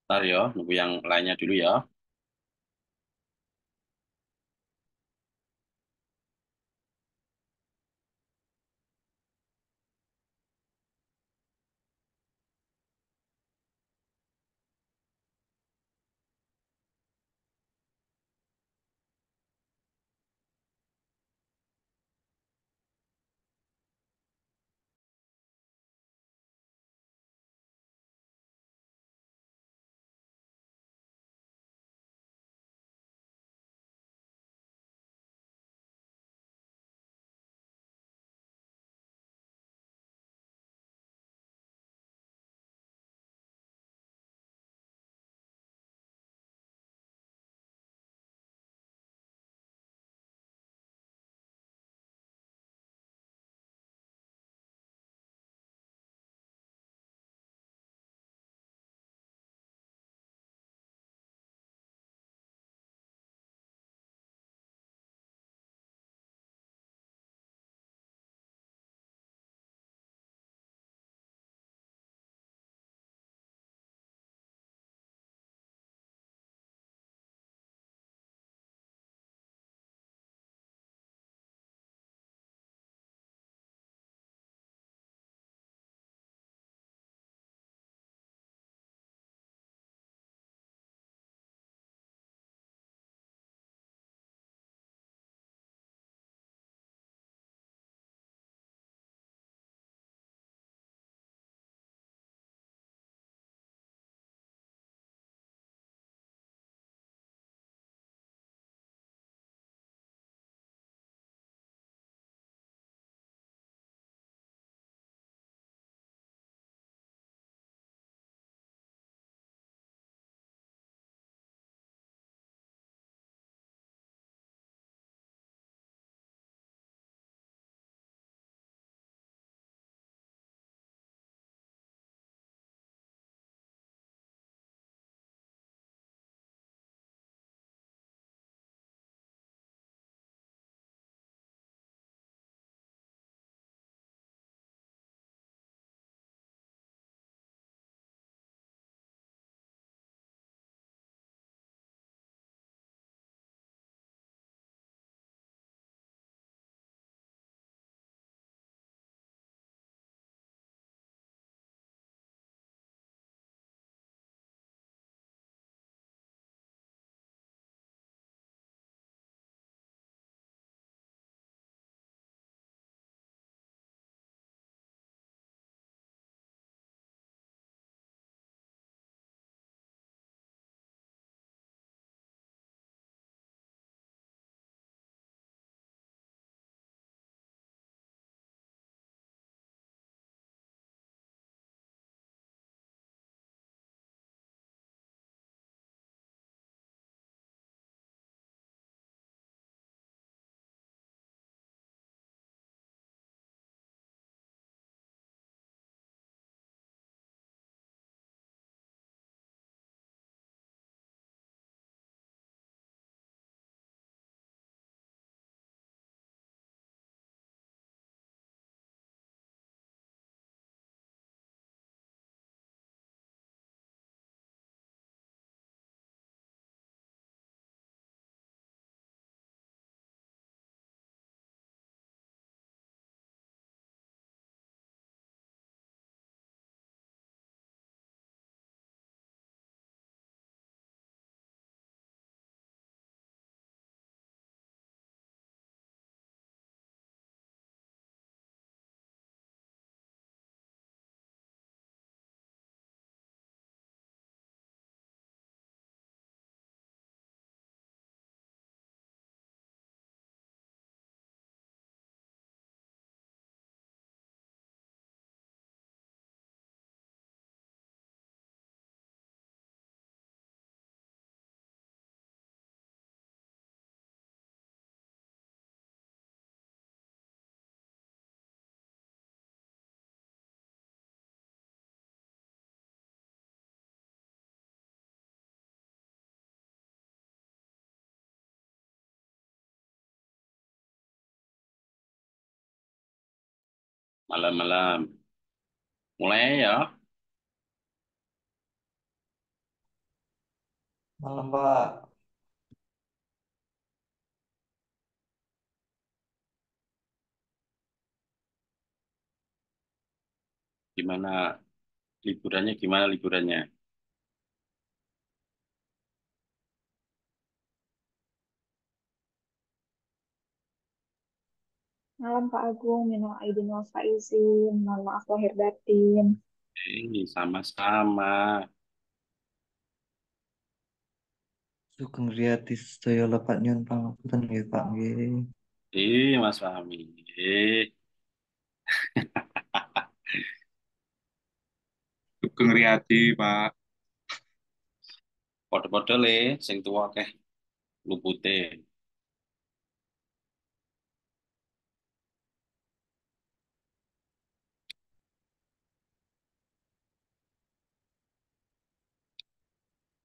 Ntar ya, nunggu yang lainnya dulu ya. Malam-malam. Mulai ya. Malam Pak. Gimana liburannya? Gimana liburannya? Malam Pak Agung, minal aidin wal faizin, mohon maaf lahir batin. Ini sama-sama. Sugeng Riyadi sedaya lepat nyuwun pangapunten nggih Pak nggih. Mas Fahmi. Sugeng Riyadi, Pak. Podo-podo le, sing tua keh lupute.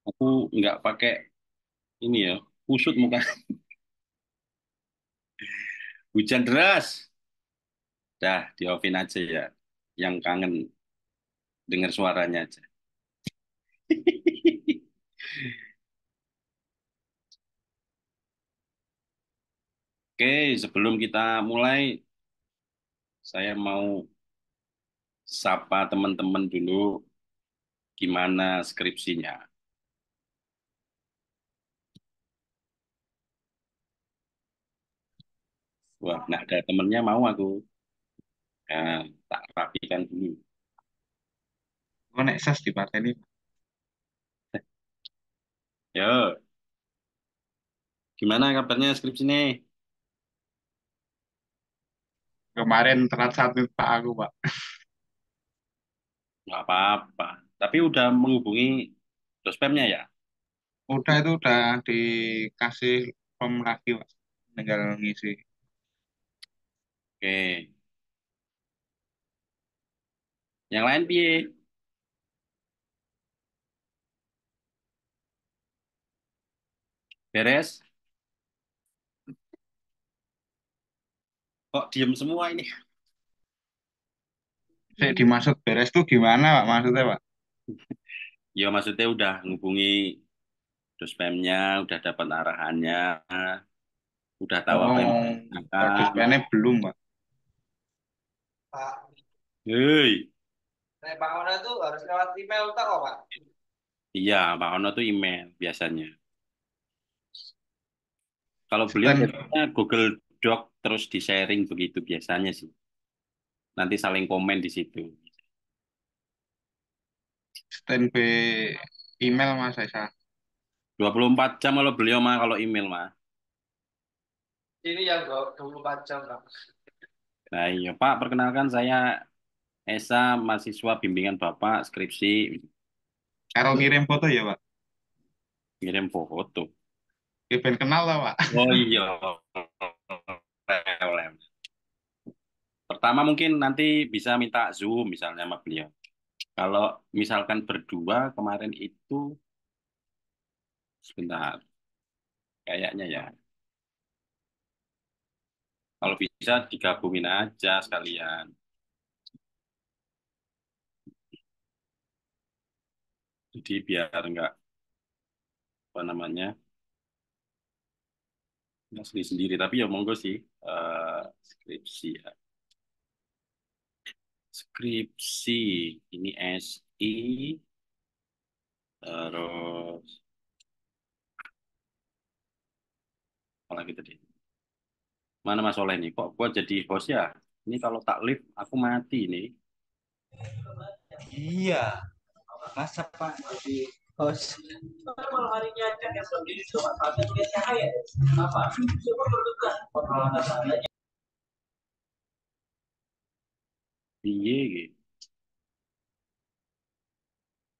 Aku nggak pakai ini ya, kusut muka. Hujan deras. Dah, di offin aja ya. Yang kangen dengar suaranya aja. Oke, sebelum kita mulai, saya mau sapa teman-teman dulu gimana skripsinya. Wah, nah ada temennya mau aku. Nah, tak rapikan dulu. Kok nek ses di partai ini Yo, gimana kabarnya skripsi nih? kemarin telat satu Pak aku, Pak. Nggak apa-apa. Tapi udah menghubungi dospemnya ya? Udah itu udah dikasih form lagi, Pak. Tinggal ngisi. Oke. Yang lain piye? Beres? Kok diem semua ini? Saya dimaksud beres tuh gimana, Pak? Maksudnya, Pak? Ya maksudnya udah ngubungi dospemnya, udah dapat arahannya, udah tahu apa yang Oh, kalau dikerjakan. sebenarnya belum, Pak. Pak, Hei, nek Pak Ona tuh harus lewat email tak kok Pak? iya Pak Ono tuh email biasanya. Kalau beliau Stand, biasanya Google Doc terus di-sharing begitu biasanya sih. Nanti saling komen di situ. standby email, Mas Esa. 24 jam kalau beliau mah kalau email mah. Ini yang 24 jam Pak. Nah iya Pak, perkenalkan saya Esa, mahasiswa bimbingan Bapak, skripsi, Karo ngirim foto ya, Pak. ngirim foto. Ben kenal lah, Pak. Oh iya, Lem. Pertama mungkin nanti bisa minta Zoom misalnya sama beliau. Kalau misalkan berdua kemarin itu, sebentar, kayaknya ya. Kalau bisa digabungin aja sekalian. Jadi biar nggak, apa namanya, nggak sendiri-sendiri. Tapi ya monggo sih, skripsi ya. Skripsi, ini SI, terus, apa lagi tadi? Mana Mas Oleh nih? Kok gua jadi host ya? Ini kalau tak live aku mati nih. Iya, masa Pak jadi host? Malam harinya kan yang sendiri cuma satu dia cahaya. Apa? Coba berdua. Piye gitu.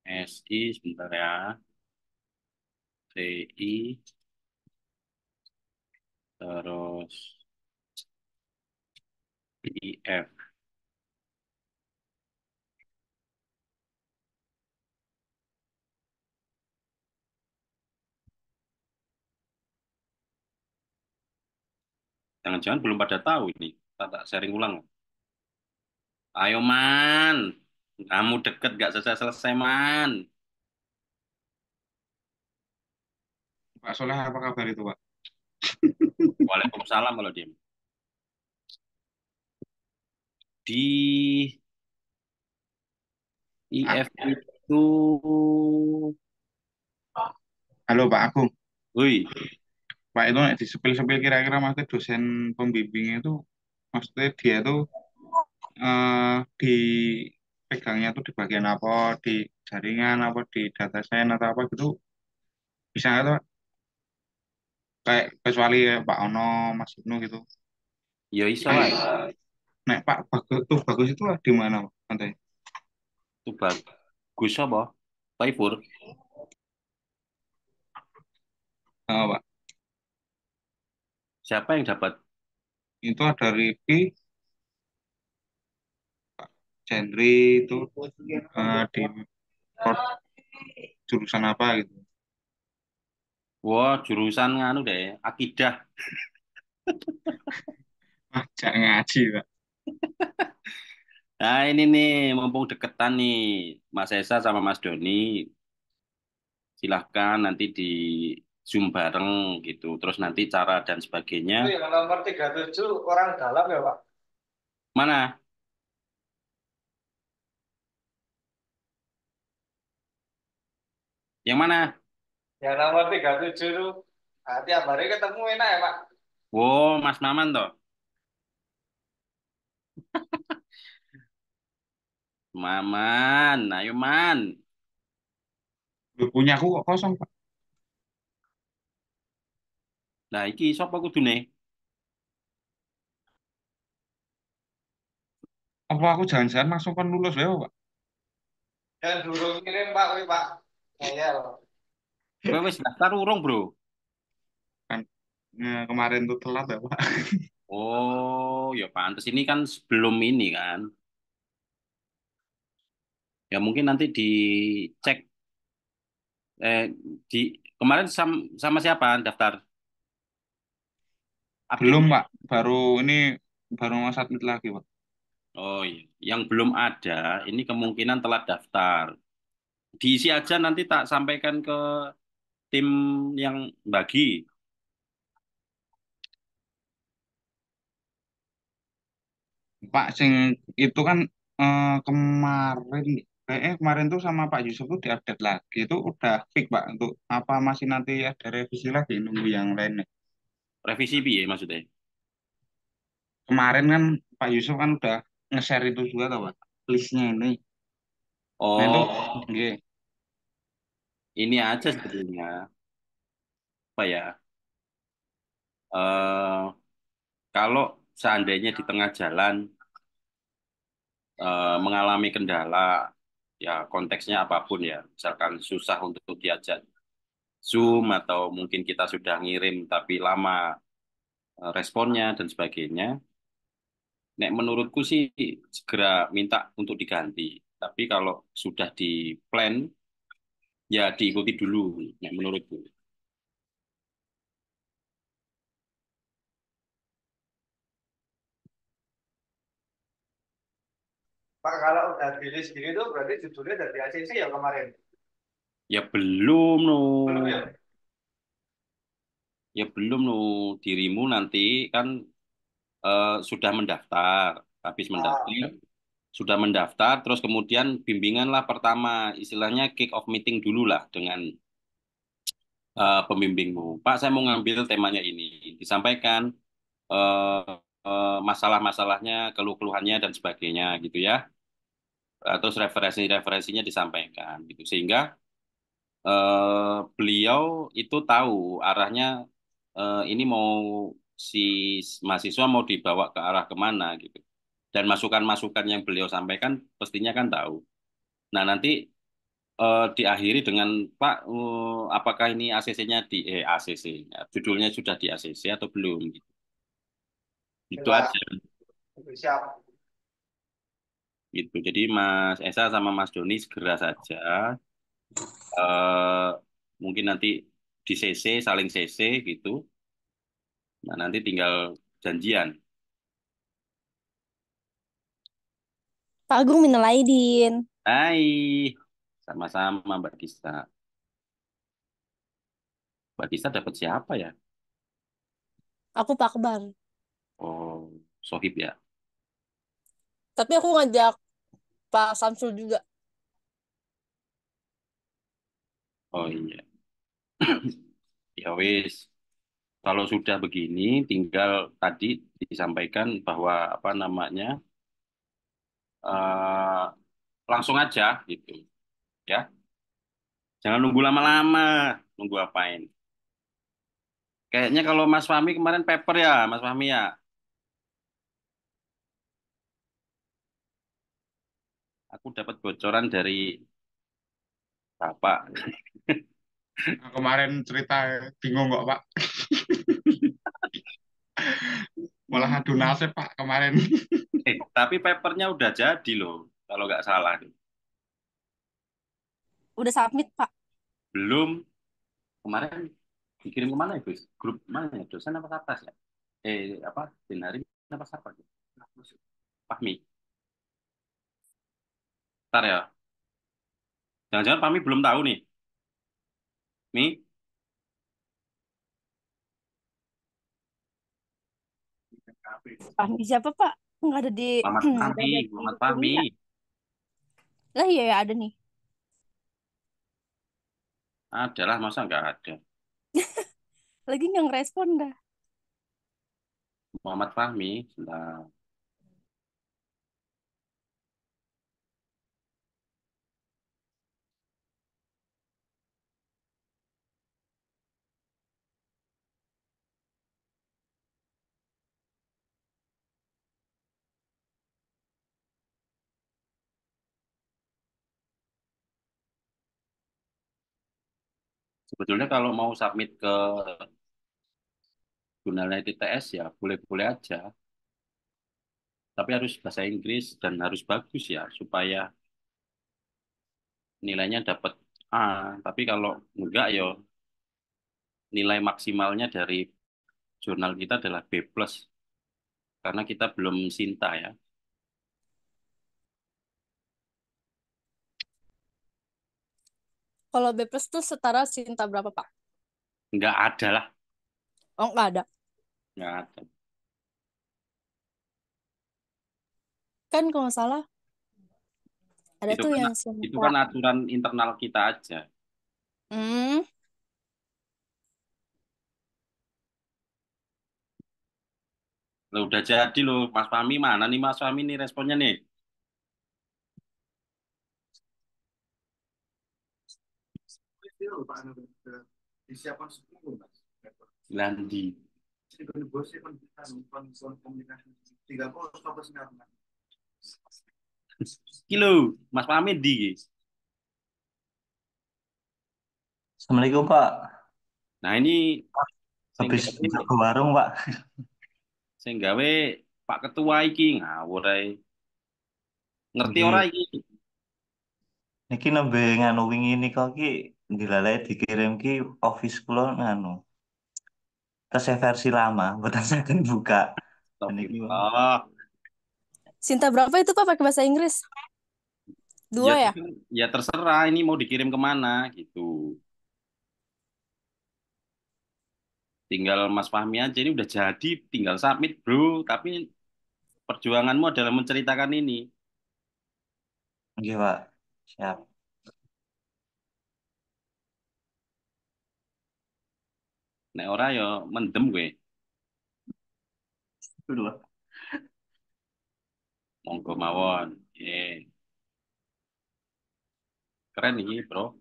SI sebentar ya. TI terus IF. Jangan-jangan belum pada tahu ini. Tak sharing ulang. Ayo man. Kamu deket gak selesai-selesai man. Pak Soleh apa kabar itu Pak? Waalaikumsalam kalau dia. Di Ah, IF itu, halo Pak Agung. wih, Pak itu nek di sepil-sepil kira-kira maksudnya dosen pembimbing itu maksudnya dia tuh di pegangnya tuh di bagian apa, di jaringan apa, di data science atau apa gitu, bisa nggak tuh Pak? Kayak kecuali ya, Pak Ono, Mas Ibnu gitu. ya iso Kan, wae. nek Pak Bagus tuh bagus itu lah di mana Pak? Nanti. Itu bagus apa? Taifur. Pak. Siapa yang dapat? Itu ada Ripi, Chandri itu di jurusan apa gitu. Wah, jurusan nganu deh, akidah. Jangan ngaji Pak. Nah, ini nih, mumpung deketan nih, Mas Esa sama Mas Doni, silahkan nanti di Zoom bareng gitu. Terus nanti cara dan sebagainya. Itu yang nomor 37 orang dalam ya, Pak? Mana? Yang mana? Yang nomor 37 itu, nah, tiap hari ketemu enak ya, Pak? Wow, Mas Maman toh. Maman, ayo man. Lu punya aku kok kosong Pak. Nah, iki sapa kudune? Apa aku jangan-jangan masuk kan lulus ya Pak? Dan dulu kirim, Pak, wih, Pak. Ya, loh. Kowe wis daftar urung, Bro? Kan kemarin tuh telat ya Pak. Oh, ya pantes ini kan sebelum ini kan. Ya mungkin nanti dicek di kemarin sama siapa daftar Belum update-nya? Pak, baru mau submit lagi Pak. Oh iya, yang belum ada ini kemungkinan telat daftar. Diisi aja nanti tak sampaikan ke tim yang bagi. Pak sing itu kan kemarin kayaknya kemarin tuh sama Pak Yusuf tuh diupdate lagi itu udah fix Pak untuk apa masih nanti ada revisi lagi nunggu yang lainnya. Revisi piye maksudnya? Kemarin kan Pak Yusuf kan udah nge-share itu juga tau Pak listnya ini. Nah itu Oh, nggih, ini aja sebetulnya apa ya? eh Kalau seandainya di tengah jalan mengalami kendala, ya konteksnya apapun ya, misalkan susah untuk diajak Zoom atau mungkin kita sudah ngirim tapi lama responnya dan sebagainya, nek menurutku sih segera minta untuk diganti. Tapi kalau sudah di plan, ya diikuti dulu, nek menurutku. Pak, kalau udah rilis gini tuh berarti judulnya dari ACC ya kemarin? Ya belum, no. Belum ya? Ya belum, no. Dirimu nanti kan sudah mendaftar, habis Ah, mendaftar, sudah mendaftar, terus kemudian bimbingan lah pertama, istilahnya kick off meeting dulu lah dengan pembimbingmu. Pak, saya mau ngambil temanya ini, disampaikan eh, masalah-masalahnya, keluh-keluhannya dan sebagainya gitu ya. Terus referensi-referensinya disampaikan gitu, sehingga beliau itu tahu arahnya ini mau si mahasiswa mau dibawa ke arah kemana gitu. Dan masukan-masukan yang beliau sampaikan pastinya kan tahu. Nah, nanti diakhiri dengan Pak, apakah ini ACC-nya ACC, ya, judulnya sudah di ACC atau belum? Gitu. ya, Itu aja. Pak. Siap. Gitu. Jadi Mas Esa sama Mas Doni segera saja. eh Mungkin nanti di CC, saling CC gitu. Nah, nanti tinggal janjian. Pak Agung minal aidin. Hai, sama-sama Mbak Gista. Mbak Tisa dapat siapa ya? Aku Pak Akbar. Oh, Sohib ya. Tapi aku ngajak Pak Samsul juga. Oh iya. Ya wis. Kalau sudah begini, tinggal tadi disampaikan bahwa apa namanya, eh, langsung aja gitu, ya. Jangan nunggu lama-lama. Nunggu apain? Kayaknya kalau Mas Fahmi kemarin paper ya, Mas Fahmi ya. Aku dapat bocoran dari Bapak. Nah, kemarin cerita bingung kok Pak, malah adu nasib Pak kemarin. Tapi papernya udah jadi loh, kalau nggak salah. Udah submit, Pak. Belum, kemarin dikirim kemana ya, Gus? Grup mana ya? Dosen apa atas ya? Apa? Dinari apa siapa? Fahmi. Ntar ya. Jangan-jangan Fahmi belum tahu nih. Mi, Fahmi siapa, Pak? Nggak ada di Muhammad nggak Fahmi, ada di Muhammad Fahmi. kuliah. Lah iya ya ada nih. Adalah, masa nggak ada? Lagi nggak ngerespon dah. Muhammad Fahmi. Nah, sebetulnya kalau mau submit ke jurnalnya TTS ya boleh-boleh aja. Tapi harus bahasa Inggris dan harus bagus ya, supaya nilainya dapat A. Tapi kalau enggak ya nilai maksimalnya dari jurnal kita adalah B+. Karena kita belum Sinta ya. Kalau B plus tuh setara Sinta berapa, Pak? Enggak ada lah. Oh, nggak ada. Enggak ada. Kan kalau nggak salah ada Itu tuh kan yang itu Sinta. kan aturan internal kita aja. Hmm, Loh, udah jadi loh, Mas Fahmi mana nih Mas Fahmi nih responnya nih? Disiapkan 10 mas. Landi. Jadi kalau bosnya kan komunikasi 30 apa sekarang? Kilo, Mas Fahmi di. Assalamualaikum Pak. Nah ini sing Habis gawe, buka ke warung Pak. sing gawe Pak Ketua iki ngawur ae. Ngerti ora Nggih, iki? niki nembe nganu wingi nika ki dilalai dikirim ki office kula nganu. Tes versi lama, mboten saged buka. Niki Astagfirullah. Sinta berapa itu, Pak, pakai bahasa Inggris? Ya, Dua ya? ya terserah ini mau dikirim kemana gitu. Tinggal Mas Fahmi aja ini udah jadi, tinggal submit bro. Tapi perjuanganmu adalah menceritakan ini. nggih Pak. Siap. Nek ora ya mendem gue. Dulu. Monggo mawon. Keren ini bro.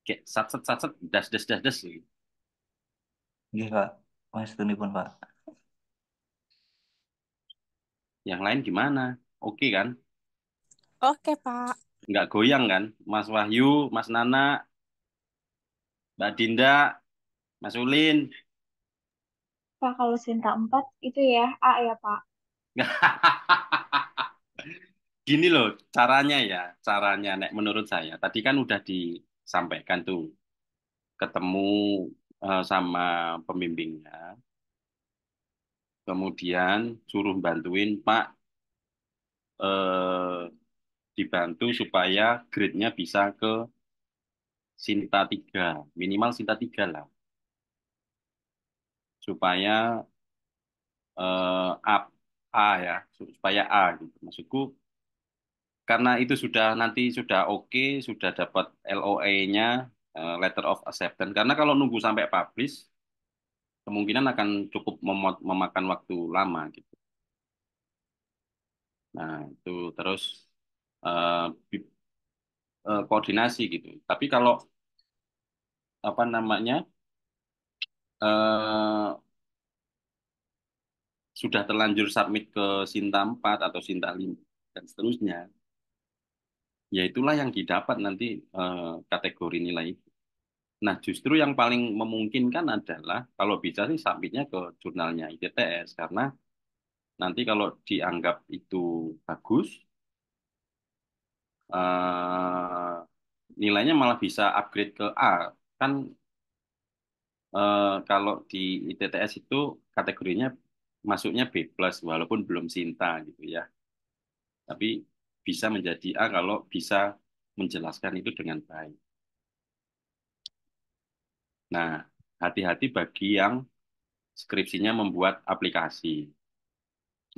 Kayak sat sat das das das das. Nggih Pak. Mas pun Pak. Yang lain gimana? Oke kan? Oke, Pak. Nggak goyang kan? Mas Wahyu, Mas Nana, Mbak Dinda, Mas Ulin. Pak, kalau Sinta 4 itu ya A ya, Pak. Gini loh caranya ya, caranya nek menurut saya. Tadi kan udah disampaikan tuh ketemu sama pembimbingnya. Kemudian suruh bantuin Pak, eh, dibantu supaya grade-nya bisa ke Sinta 3, minimal Sinta 3 lah. supaya A, A ya, supaya A gitu. Maksudku karena itu sudah oke, sudah dapat LOA-nya, letter of acceptance. Karena kalau nunggu sampai publish, kemungkinan akan cukup memakan waktu lama gitu. Nah, itu terus eh, bi- koordinasi gitu. Tapi kalau apa namanya eh, sudah terlanjur submit ke Sinta 4 atau Sinta 5 dan seterusnya, ya itulah yang didapat nanti kategori nilai. Nah, justru yang paling memungkinkan adalah kalau bisa sih submitnya ke jurnalnya ITTS karena nanti kalau dianggap itu bagus, eh, nilainya malah bisa upgrade ke A. Kan kalau di ITTS itu kategorinya masuknya B plus walaupun belum Sinta gitu ya. Tapi bisa menjadi A kalau bisa menjelaskan itu dengan baik. Nah, hati-hati bagi yang skripsinya membuat aplikasi.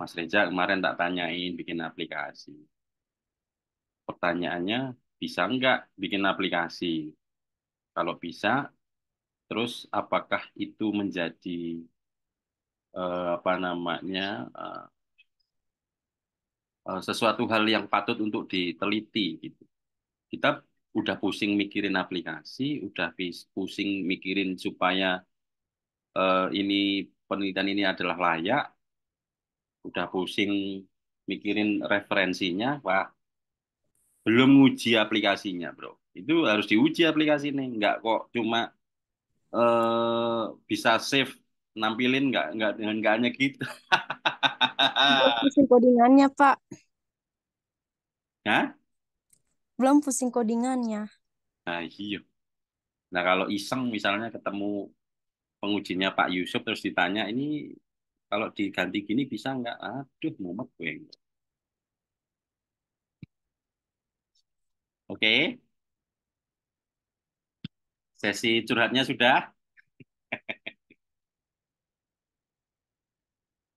Mas Reza kemarin tak tanyain bikin aplikasi. Pertanyaannya, bisa nggak bikin aplikasi? Kalau bisa, terus apakah itu menjadi apa namanya sesuatu hal yang patut untuk diteliti gitu. Kita udah pusing mikirin aplikasi, udah pusing mikirin supaya ini penelitian ini adalah layak, udah pusing mikirin referensinya, wah belum uji aplikasinya, bro. Itu harus diuji aplikasi nih, nggak kok cuma bisa save nampilin nggak dengan nggak hanya gitu. Belum pusing codingannya, Pak. Hah? Belum pusing codingannya. Nah, iya. Nah, kalau iseng misalnya ketemu pengujinya Pak Yusuf terus ditanya ini kalau diganti gini bisa nggak? Aduh, mumet gue. Oke, sesi curhatnya sudah.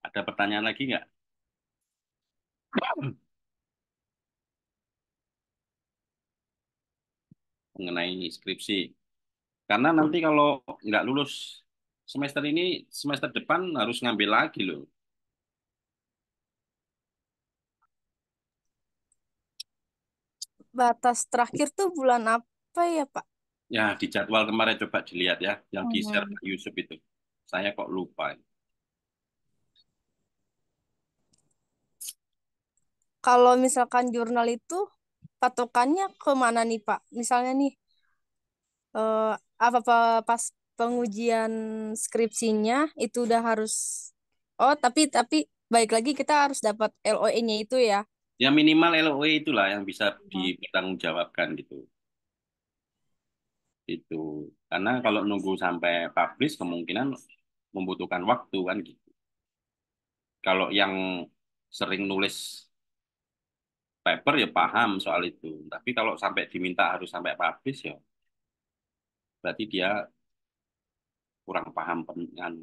Ada pertanyaan lagi nggak mengenai skripsi? Karena nanti kalau nggak lulus semester ini, semester depan harus ngambil lagi loh. Batas terakhir tuh bulan apa ya, Pak? Ya, di jadwal kemarin coba dilihat ya, yang di-share Hmm. Pak Yusuf itu. Saya kok lupa. Kalau misalkan jurnal itu patokannya kemana nih, Pak? Misalnya nih, eh, apa pas pengujian skripsinya itu udah harus. Oh, tapi baik lagi kita harus dapat LOE-nya itu ya. Ya minimal LOE itulah yang bisa dipertanggungjawabkan gitu. Itu. Karena kalau nunggu sampai publish kemungkinan membutuhkan waktu kan gitu. Kalau yang sering nulis paper ya paham soal itu. Tapi kalau sampai diminta harus sampai publish ya berarti dia kurang paham dengan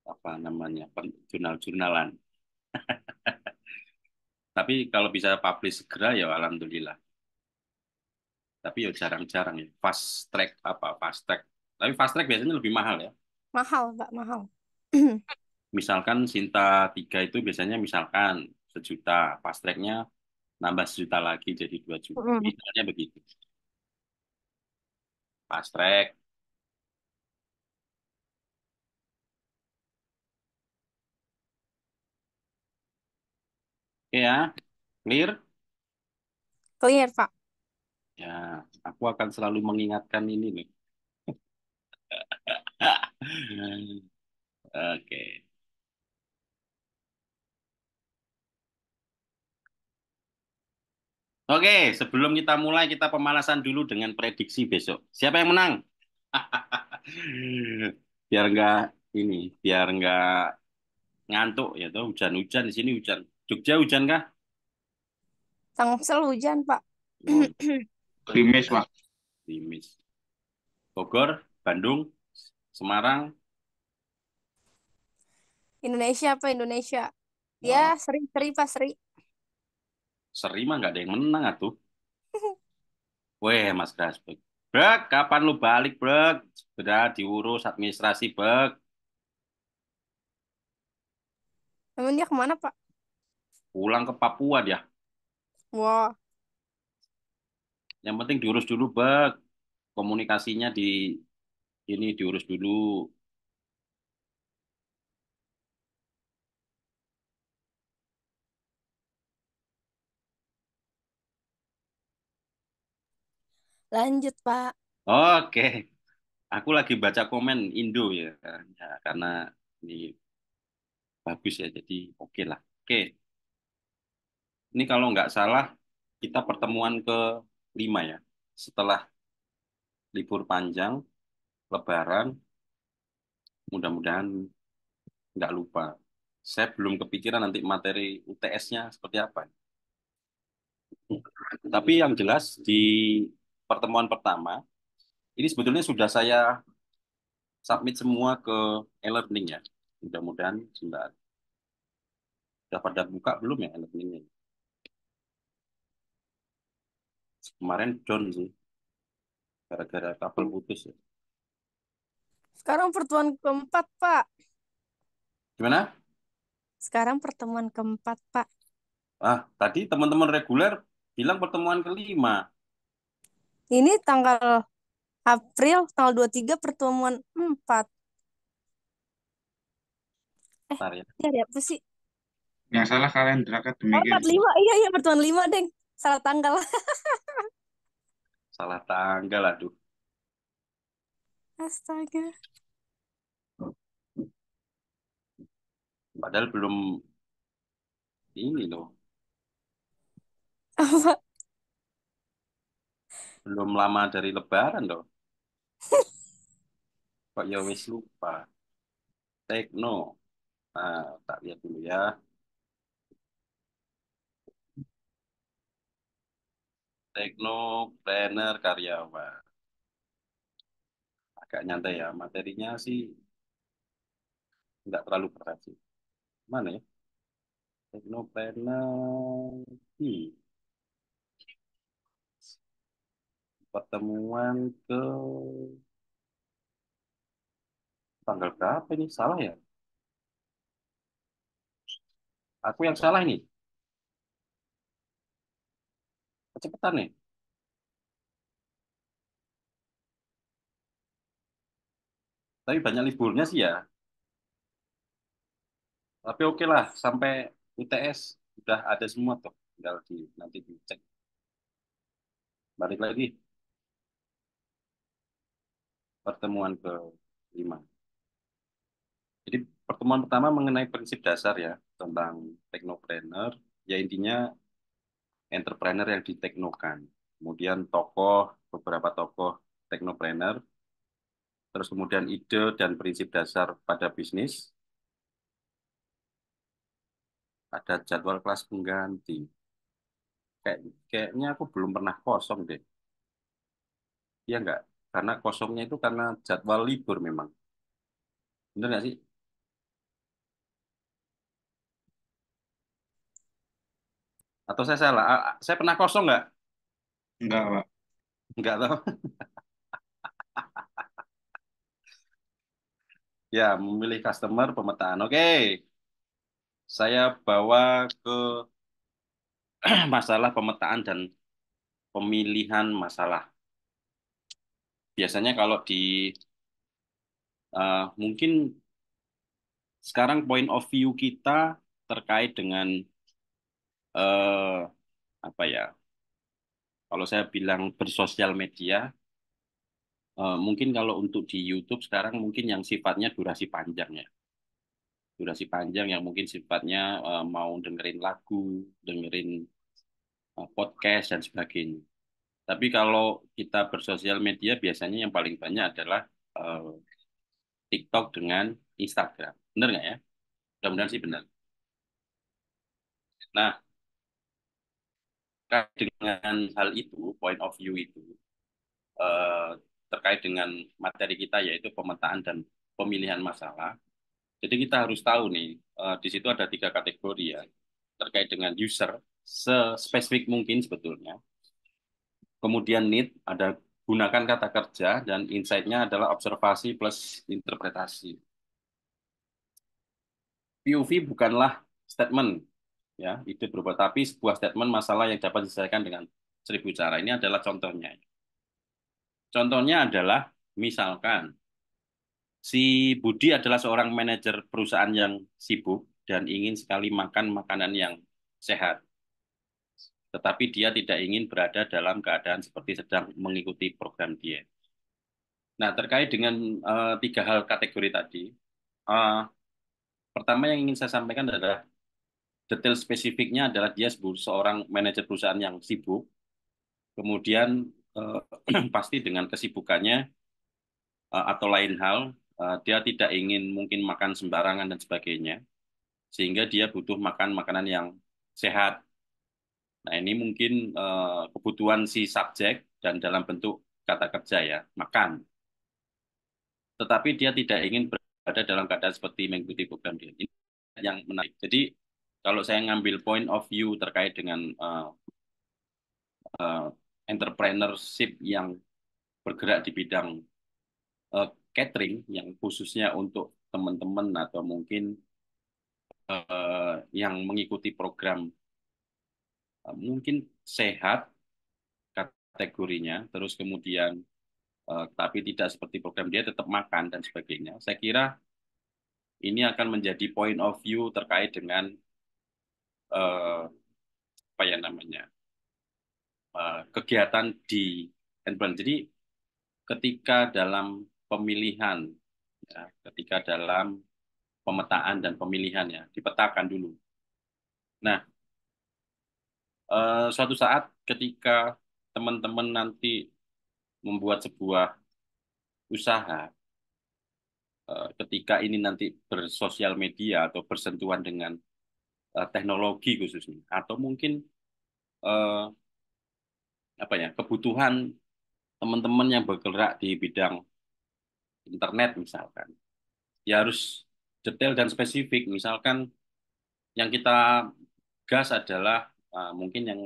apa namanya jurnal-jurnalan. Tapi kalau bisa publish segera ya alhamdulillah. Tapi ya jarang-jarang ya. Fast track. Tapi fast track biasanya lebih mahal ya. Mahal, Pak, mahal. Misalkan Sinta 3 itu biasanya misalkan 1 juta, fast tracknya nambah 1 juta lagi jadi 2 juta. Mm. Misalnya begitu. Fast track. Oke ya, clear? Clear, Pak. Ya, aku akan selalu mengingatkan ini nih. Oke. Oke, sebelum kita mulai kita pemanasan dulu dengan prediksi besok. Siapa yang menang? Biar nggak ini, biar nggak ngantuk ya tuh hujan-hujan di sini hujan. Jogja hujan kah? Tangsel hujan, Pak. Oh, Krimis, Pak. Timis. Bogor, Bandung, Semarang, Indonesia apa Indonesia? Ya, Wah, seri Pak Seri. seri mah nggak ada yang menang atuh. Weh, Mas Gasbek. Brek, kapan lu balik, Brek? Sudah diurus administrasi, Brek. Emang dia kemana, Pak? Pulang ke Papua dia. Wah, Yang penting diurus dulu, Brek. Komunikasinya di ini diurus dulu. lanjut, Pak. Oke, aku lagi baca komen Indo ya. Ya, karena ini bagus ya, jadi oke lah. Oke, ini kalau nggak salah kita pertemuan ke 5 ya. Setelah libur panjang, Lebaran, mudah-mudahan nggak lupa. Saya belum kepikiran nanti materi UTS-nya seperti apa. Tapi yang jelas di pertemuan pertama, ini sebetulnya sudah saya submit semua ke e-learning ya. Mudah-mudahan sudah pada buka belum ya e-learningnya. Kemarin down sih, gara-gara kabel putus ya. Sekarang pertemuan keempat, Pak. Gimana? Sekarang pertemuan keempat, Pak. Ah, tadi teman-teman reguler bilang pertemuan kelima. Ini tanggal April, tanggal 23 pertemuan 4. Bentar ya. Ini hari apa sih? Yang salah kalender Oh, akademik itu. 45. Iya, iya, pertemuan 5, Deng. Salah tanggal. Salah tanggal, aduh. Astaga. Padahal belum ini loh, Apa? belum lama dari Lebaran loh. Kok ya wis lupa. Tekno. Nah, tak lihat dulu ya. Tekno Planner Karyawan. Agak nyantai ya. Materinya sih nggak terlalu berat sih. Mana ya? Tekno Planner. Pertemuan ke tanggal berapa ini? Salah ya? Aku yang salah ini. Kecepatan nih. Tapi banyak liburnya sih ya. Tapi oke lah. Sampai UTS udah ada semua tuh. Tinggal nanti dicek. Balik lagi. Pertemuan ke 5. Jadi pertemuan pertama mengenai prinsip dasar ya tentang teknopreneur. Ya intinya entrepreneur yang diteknokan. Kemudian beberapa tokoh teknopreneur. Terus kemudian ide dan prinsip dasar pada bisnis. Ada jadwal kelas pengganti. Kayaknya aku belum pernah kosong deh. Iya nggak? Karena kosongnya itu karena jadwal libur memang. Bener nggak sih? Atau saya salah? Saya pernah kosong nggak? Enggak, Pak. Nggak tahu. Ya, memilih customer pemetaan. Oke, saya bawa ke masalah pemetaan dan pemilihan masalah. Biasanya kalau di mungkin sekarang point of view kita terkait dengan eh, apa ya? Kalau saya bilang bersosial media, mungkin kalau untuk di YouTube sekarang mungkin yang sifatnya durasi panjang ya. Durasi panjang yang mungkin sifatnya mau dengerin lagu, dengerin podcast dan sebagainya. Tapi kalau kita bersosial media biasanya yang paling banyak adalah eh, TikTok dengan Instagram. Benar nggak ya? Mudah-mudahan sih benar. Nah, terkait dengan hal itu, point of view itu, eh, terkait dengan materi kita yaitu pemetaan dan pemilihan masalah, Jadi kita harus tahu nih, di situ ada 3 kategori ya, terkait dengan user, sespesifik mungkin sebetulnya. Kemudian need, ada gunakan kata kerja, dan insight-nya adalah observasi plus interpretasi. POV bukanlah statement, ya, ide berubah, tapi sebuah statement masalah yang dapat diselesaikan dengan 1000 cara. Ini adalah contohnya. Contohnya adalah, misalkan, si Budi adalah seorang manajer perusahaan yang sibuk dan ingin sekali makan makanan yang sehat. Tetapi dia tidak ingin berada dalam keadaan seperti sedang mengikuti program diet. Nah, terkait dengan 3 hal kategori tadi, eh, pertama yang ingin saya sampaikan adalah detail spesifiknya adalah dia seorang manajer perusahaan yang sibuk, kemudian eh, pasti dengan kesibukannya atau lain hal, dia tidak ingin mungkin makan sembarangan dan sebagainya, sehingga dia butuh makan makanan yang sehat. Nah, ini mungkin kebutuhan si subjek dan dalam bentuk kata kerja ya, makan. Tetapi dia tidak ingin berada dalam keadaan seperti mengikuti program dia. Ini yang menarik. Jadi, kalau saya ngambil point of view terkait dengan uh, entrepreneurship yang bergerak di bidang catering, yang khususnya untuk teman-teman atau mungkin yang mengikuti program mungkin sehat kategorinya, terus kemudian tapi tidak seperti program dia tetap makan dan sebagainya. Saya kira ini akan menjadi point of view terkait dengan apa ya namanya kegiatan di handbrand. Jadi ketika dalam pemilihan, ya, ketika dalam pemetaan dan pemilihan ya dipetakan dulu. Nah, suatu saat ketika teman-teman nanti membuat sebuah usaha, ketika ini nanti bersosial media atau bersentuhan dengan teknologi khususnya, atau mungkin eh, apa ya kebutuhan teman-teman yang bergerak di bidang internet misalkan, ya harus detail dan spesifik. Misalkan yang kita gas adalah mungkin yang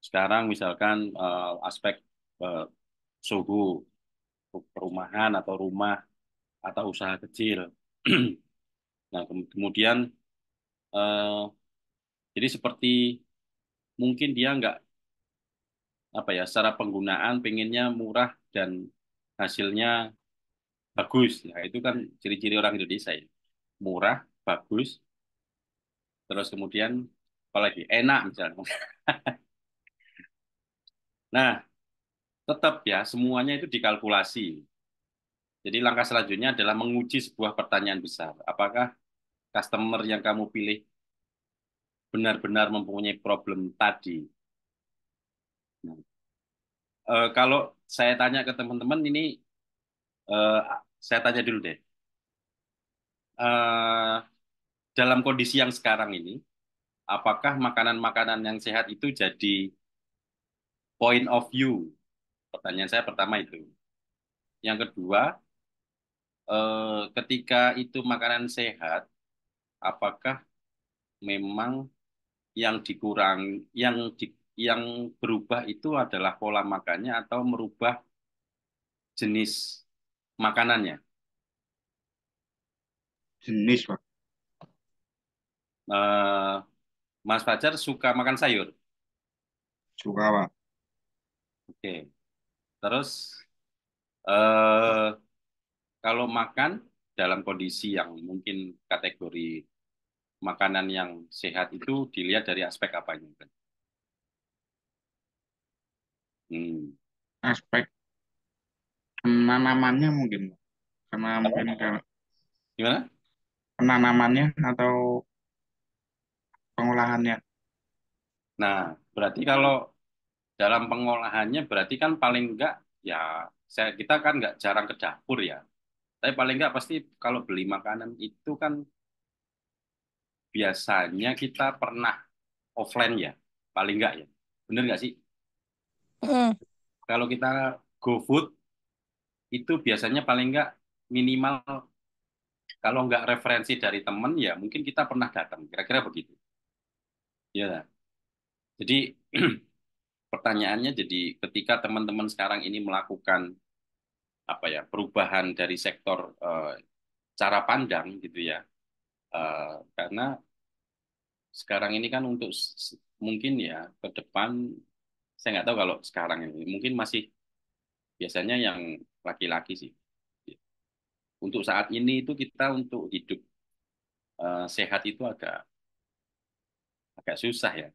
sekarang misalkan aspek eh, suhu perumahan atau rumah atau usaha kecil. Nah, kemudian eh, jadi seperti mungkin dia nggak apa ya secara penggunaan pengennya murah dan hasilnya bagus. Nah, itu kan ciri-ciri orang Indonesia ya. Murah, bagus, terus kemudian apalagi enak misalnya. Nah, tetap ya semuanya itu dikalkulasi. Jadi langkah selanjutnya adalah menguji sebuah pertanyaan besar. Apakah customer yang kamu pilih benar-benar mempunyai problem tadi? Nah, kalau saya tanya ke teman-teman ini, eh, saya tanya dulu deh. Eh, dalam kondisi yang sekarang ini, apakah makanan-makanan yang sehat itu jadi point of view? Pertanyaan saya pertama itu. Yang kedua, ketika itu makanan sehat, apakah memang yang dikurang, yang berubah itu adalah pola makannya atau merubah jenis makanannya? Jenis, Pak. Eh, Mas Fajar suka makan sayur? Suka, Pak. Oke. Terus eh, kalau makan dalam kondisi yang mungkin kategori makanan yang sehat itu dilihat dari aspek apanya? Hmm. Aspek penanamannya mungkin, karena mungkin karena Gimana? penanamannya atau pengolahannya. Nah, berarti kalau dalam pengolahannya berarti kan paling enggak ya kita kan enggak jarang ke dapur ya. Tapi paling enggak pasti kalau beli makanan itu kan biasanya kita pernah offline ya. Paling enggak ya. Bener enggak sih? Mm. Kalau kita GoFood itu biasanya paling enggak minimal Kalau nggak referensi dari teman, ya mungkin kita pernah datang. Kira-kira begitu. Ya, jadi pertanyaannya jadi ketika teman-teman sekarang ini melakukan apa ya perubahan dari sektor cara pandang gitu ya. Karena sekarang ini kan untuk mungkin ya ke depan saya nggak tahu kalau sekarang ini mungkin masih biasanya yang laki-laki sih. Untuk saat ini itu kita untuk hidup sehat itu agak agak susah ya,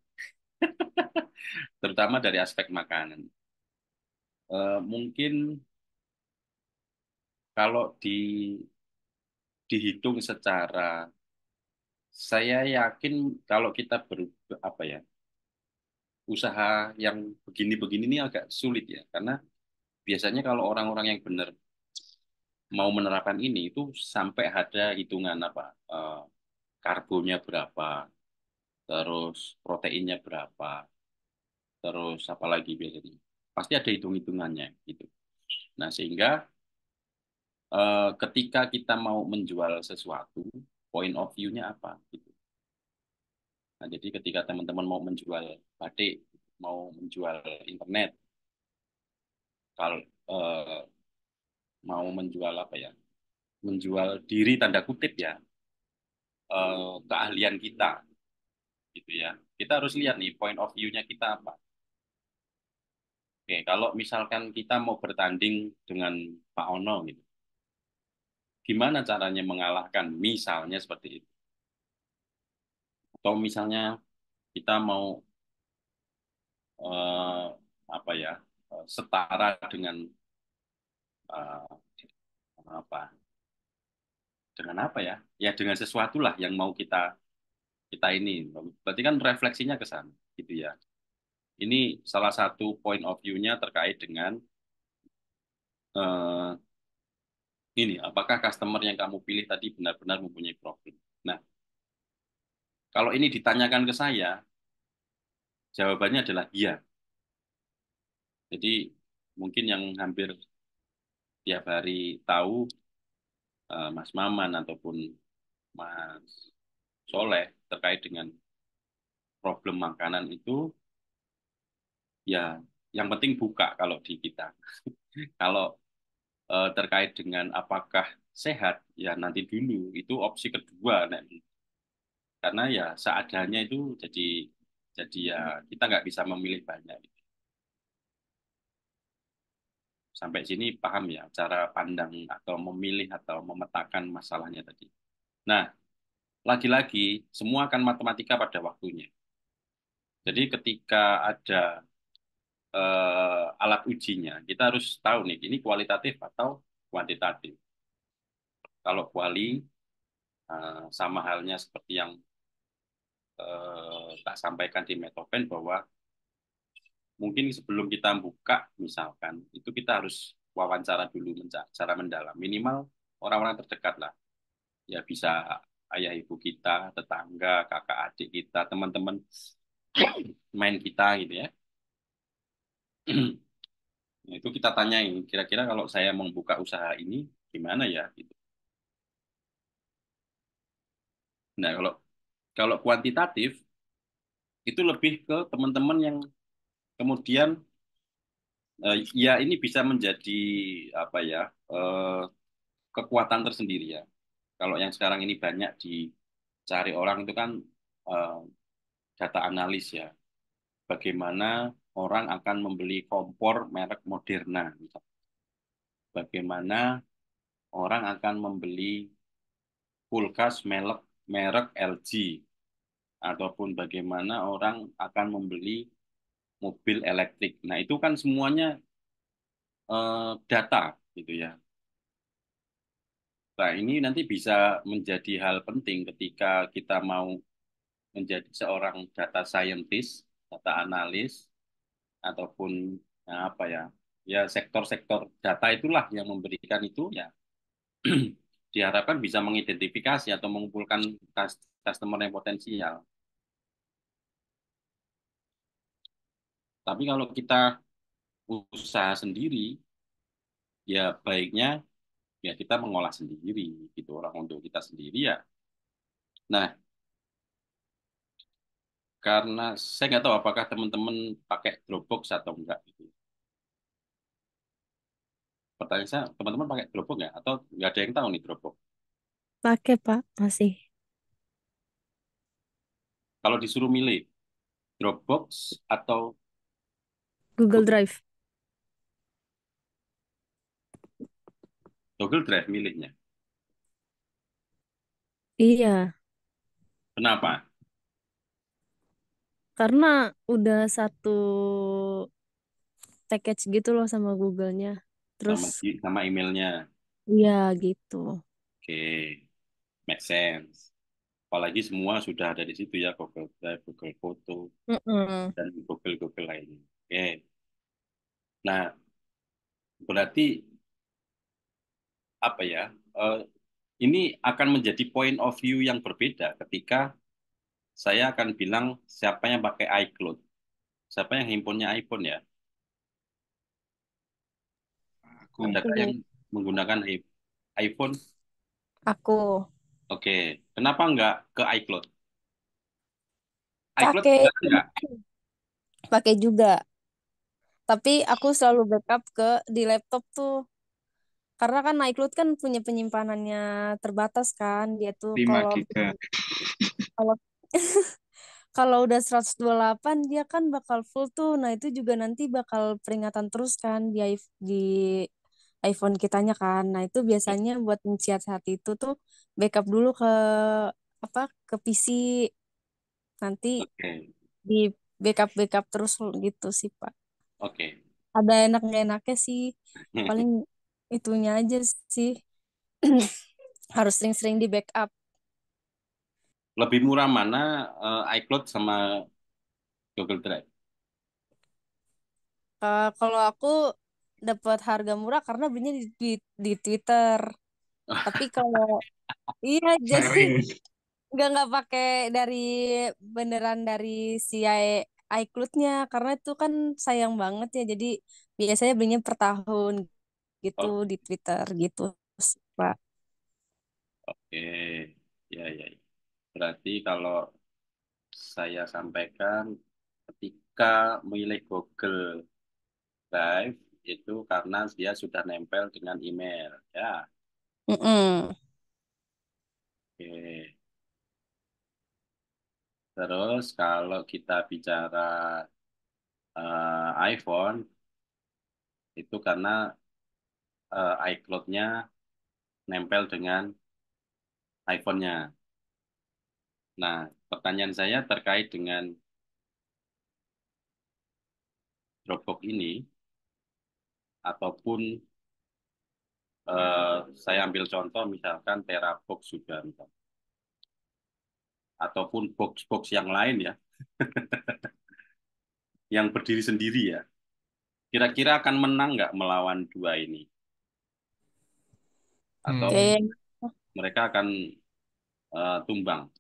terutama dari aspek makanan. Mungkin kalau dihitung secara, saya yakin kalau kita apa ya usaha yang begini-begini ini agak sulit ya, karena biasanya kalau orang-orang yang benar mau menerapkan ini itu sampai ada hitungan apa karbonya berapa, terus proteinnya berapa, terus apa lagi biasanya pasti ada hitung-hitungannya gitu. Nah sehingga ketika kita mau menjual sesuatu, point of view-nya apa gitu. Nah, jadi ketika teman-teman mau menjual batik, mau menjual internet, kalau mau menjual apa ya, menjual diri tanda kutip ya, keahlian kita gitu ya. Kita harus lihat nih point of view-nya kita apa. Oke, kalau misalkan kita mau bertanding dengan Pak Ono gitu, gimana caranya mengalahkan misalnya seperti itu. Atau misalnya kita mau eh, apa ya setara dengan eh, apa dengan apa ya ya dengan sesuatu lah yang mau kita kita ini berarti kan refleksinya ke sana gitu ya. Ini salah satu point of view-nya terkait dengan eh, ini apakah customer yang kamu pilih tadi benar-benar mempunyai problem. Nah kalau ini ditanyakan ke saya jawabannya adalah iya. Jadi mungkin yang hampir tiap hari tahu Mas Maman ataupun Mas Soleh terkait dengan problem makanan itu ya yang penting buka kalau di kita. Kalau terkait dengan apakah sehat ya nanti dulu itu opsi kedua nanti. Karena ya seadanya itu jadi ya kita nggak bisa memilih banyak. Sampai sini paham ya cara pandang atau memilih atau memetakan masalahnya tadi. Nah, lagi-lagi semua akan matematika pada waktunya. Jadi ketika ada alat ujinya, kita harus tahu nih, ini kualitatif atau kuantitatif. Kalau kuali, sama halnya seperti yang tak sampaikan di Metopen bahwa mungkin sebelum kita buka, misalkan, itu kita harus wawancara dulu secara mendalam. Minimal orang-orang terdekat lah. Ya bisa ayah ibu kita, tetangga, kakak adik kita, teman-teman main kita gitu ya. Nah, itu kita tanyain, kira-kira kalau saya membuka usaha ini, gimana ya? Gitu. Nah, kalau kalau kuantitatif, itu lebih ke teman-teman yang kemudian ya ini bisa menjadi apa ya kekuatan tersendiri ya. Kalau yang sekarang ini banyak dicari orang itu kan eh, data analis ya. Bagaimana orang akan membeli kompor merek Moderna, misalnya. Bagaimana orang akan membeli kulkas merek LG, ataupun bagaimana orang akan membeli mobil elektrik. Nah, itu kan semuanya data gitu ya. Nah, ini nanti bisa menjadi hal penting ketika kita mau menjadi seorang data scientist, data analis, ataupun apa ya, ya sektor-sektor data itulah yang memberikan itu ya diharapkan bisa mengidentifikasi atau mengumpulkan customer yang potensial. Tapi kalau kita usaha sendiri, ya baiknya ya kita mengolah sendiri gitu, orang untuk kita sendiri ya. Nah, karena saya nggak tahu apakah teman-teman pakai Dropbox atau enggak gitu. Pertanyaan saya, teman-teman pakai Dropbox nggak? Atau nggak ada yang tahu nih Dropbox? Pakai, Pak, masih. Kalau disuruh milih Dropbox atau Google Google, Drive. Google Drive milihnya. Iya, Kenapa? karena udah satu package gitu loh sama Google-nya. Terus, Sama emailnya. iya gitu. Oke, make sense. Apalagi semua sudah ada di situ ya, Google Drive, Google Foto, Mm-mm. dan Google lainnya. Oke, nah berarti apa ya? eh, ini akan menjadi point of view yang berbeda ketika saya akan bilang siapa yang pakai iCloud, siapa yang handphonenya iPhone ya. Aku. Adakah yang Aku, menggunakan iPhone? aku Oke, kenapa nggak ke iCloud? iCloud pakai juga nggak? pakai juga. Tapi aku selalu backup ke di laptop tuh. Karena kan iCloud kan punya penyimpanannya terbatas kan. Dia tuh 5 kalau giga. kalau kalau udah 128 dia kan bakal full tuh. Nah, itu juga nanti bakal peringatan terus kan di iPhone kitanya kan. Nah, itu biasanya buat mensiasati itu tuh backup dulu ke apa ke PC, nanti Oke, di backup terus gitu sih, Pak. oke. Ada enak nggak enaknya sih. Paling itunya aja sih. Harus sering-sering di backup. Lebih murah mana iCloud sama Google Drive? Kalau aku dapat harga murah karena belinya di Twitter. Tapi kalau iya jadi Sharing. nggak pakai dari beneran dari si iCloud-nya karena itu kan sayang banget ya. Jadi biasanya belinya per tahun gitu Oh, di Twitter gitu, Pak. oke, ya, ya, ya. Berarti kalau saya sampaikan ketika memilih Google Drive itu karena dia sudah nempel dengan email. Ya, Mm-mm. oke. Terus kalau kita bicara iPhone itu karena iCloud-nya nempel dengan iPhone-nya. Nah, pertanyaan saya terkait dengan Dropbox ini, ataupun saya ambil contoh misalkan Terabox juga, misalkan, ataupun box-box yang lain ya, yang berdiri sendiri ya. Kira-kira akan menang nggak melawan dua ini? Atau Kayak mereka akan tumbang?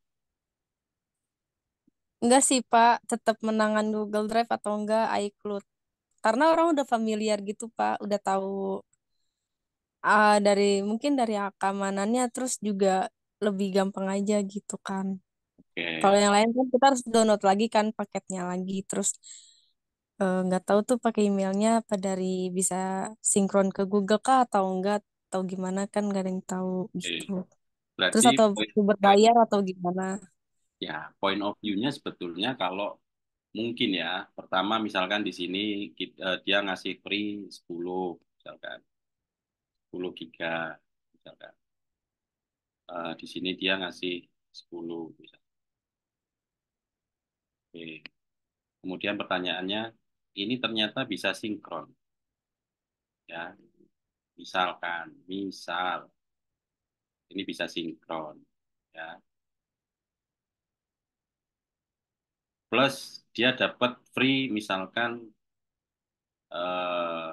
enggak sih Pak, tetap menangan Google Drive atau enggak iCloud. Karena orang udah familiar gitu Pak, udah tahu dari mungkin dari keamanannya terus juga lebih gampang aja gitu kan. Kalau Oke, yang lain kan kita harus download lagi kan paketnya lagi terus nggak tahu tuh pakai emailnya apa dari bisa sinkron ke Google kah atau enggak atau gimana kan nggak ada yang tahu gitu. oke. Terus Berarti atau berbayar atau gimana? ya point of view-nya sebetulnya kalau mungkin ya, pertama misalkan di sini dia ngasih free 10, misalkan 10 giga, misalkan. Di sini dia ngasih 10, misalkan. Oke. Kemudian pertanyaannya, ini ternyata bisa sinkron, ya. Misal ini bisa sinkron, ya. Plus dia dapat free misalkan eh,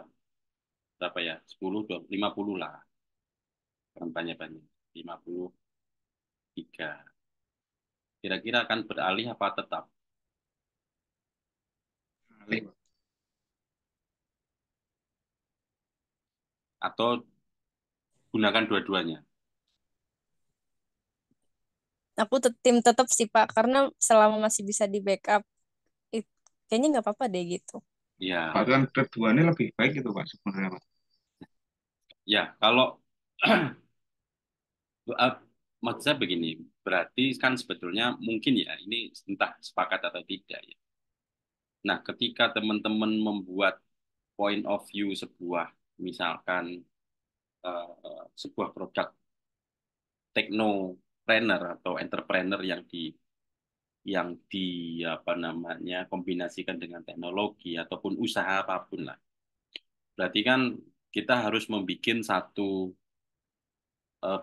berapa ya? 10, 20, 50 lah. Bukan banyak-banyak. 50 giga. Kira-kira akan beralih apa tetap? Atau gunakan dua-duanya. Aku tim tetap sih Pak, karena selama masih bisa di backup, kayaknya nggak apa-apa deh gitu. Ya, Bahkan keduanya lebih baik itu Pak sebenarnya Pak. ya kalau eh, maksud saya begini, berarti kan sebetulnya mungkin ya ini entah sepakat atau tidak ya. Nah, ketika teman-teman membuat point of view sebuah, misalkan sebuah produk technopreneur atau entrepreneur yang di apa namanya kombinasikan dengan teknologi ataupun usaha apapun lah. Berarti kan kita harus membuat satu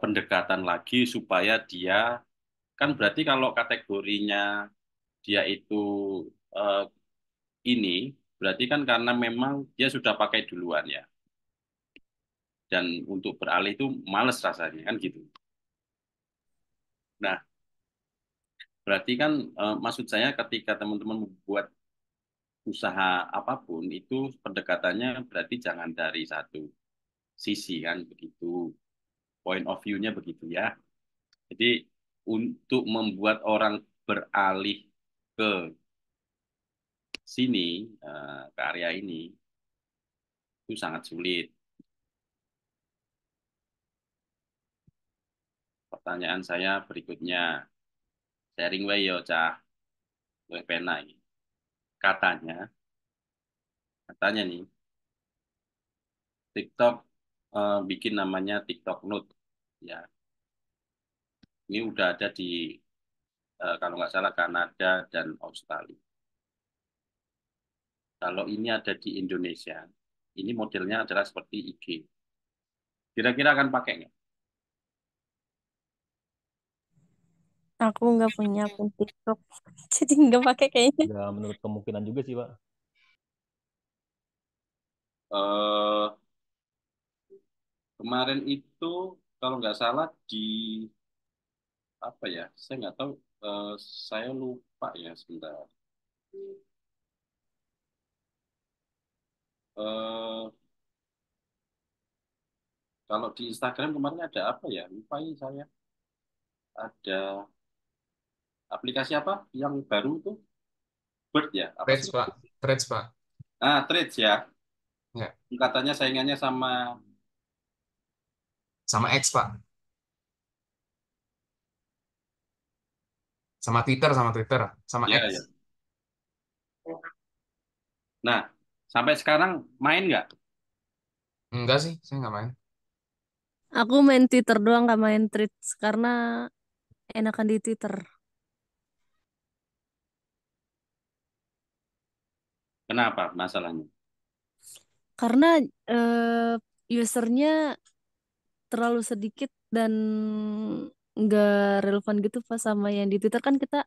pendekatan lagi supaya dia kan berarti kalau kategorinya dia itu eh, ini berarti kan karena memang dia sudah pakai duluan ya dan untuk beralih itu males rasanya kan gitu. Nah, berarti kan maksud saya ketika teman-teman membuat usaha apapun itu pendekatannya berarti jangan dari satu sisi kan begitu. Point of view-nya begitu ya. Jadi untuk membuat orang beralih ke sini, ke area ini, itu sangat sulit. Pertanyaan saya berikutnya, sharing way yo cah, gue pena ini. Katanya, katanya nih, TikTok bikin namanya TikTok Note, ya. Ini udah ada di kalau nggak salah Kanada dan Australia. Kalau ini ada di Indonesia, ini modelnya adalah seperti IG. Kira-kira akan pakai nggak? Aku nggak punya akun TikTok, jadi nggak pakai kayaknya. Ya menurut kemungkinan juga sih Pak. Eh, Kemarin itu kalau nggak salah di apa ya? Saya nggak tahu. eh, saya lupa ya sebentar. Eh, Kalau di Instagram kemarin ada apa ya? Lupa ini saya. Ada aplikasi apa yang baru tuh? Bird ya? Apa Threads sih? Pak, Threads Pak. Threads ya. Ya, Katanya saingannya sama sama X Pak, sama Twitter, sama ya ya. X. Nah, sampai sekarang main nggak? Enggak sih, saya nggak main. Aku main Twitter doang, nggak main Threads karena enakan di Twitter. Kenapa masalahnya? Karena usernya terlalu sedikit dan nggak relevan gitu pas sama yang di Twitter kan kita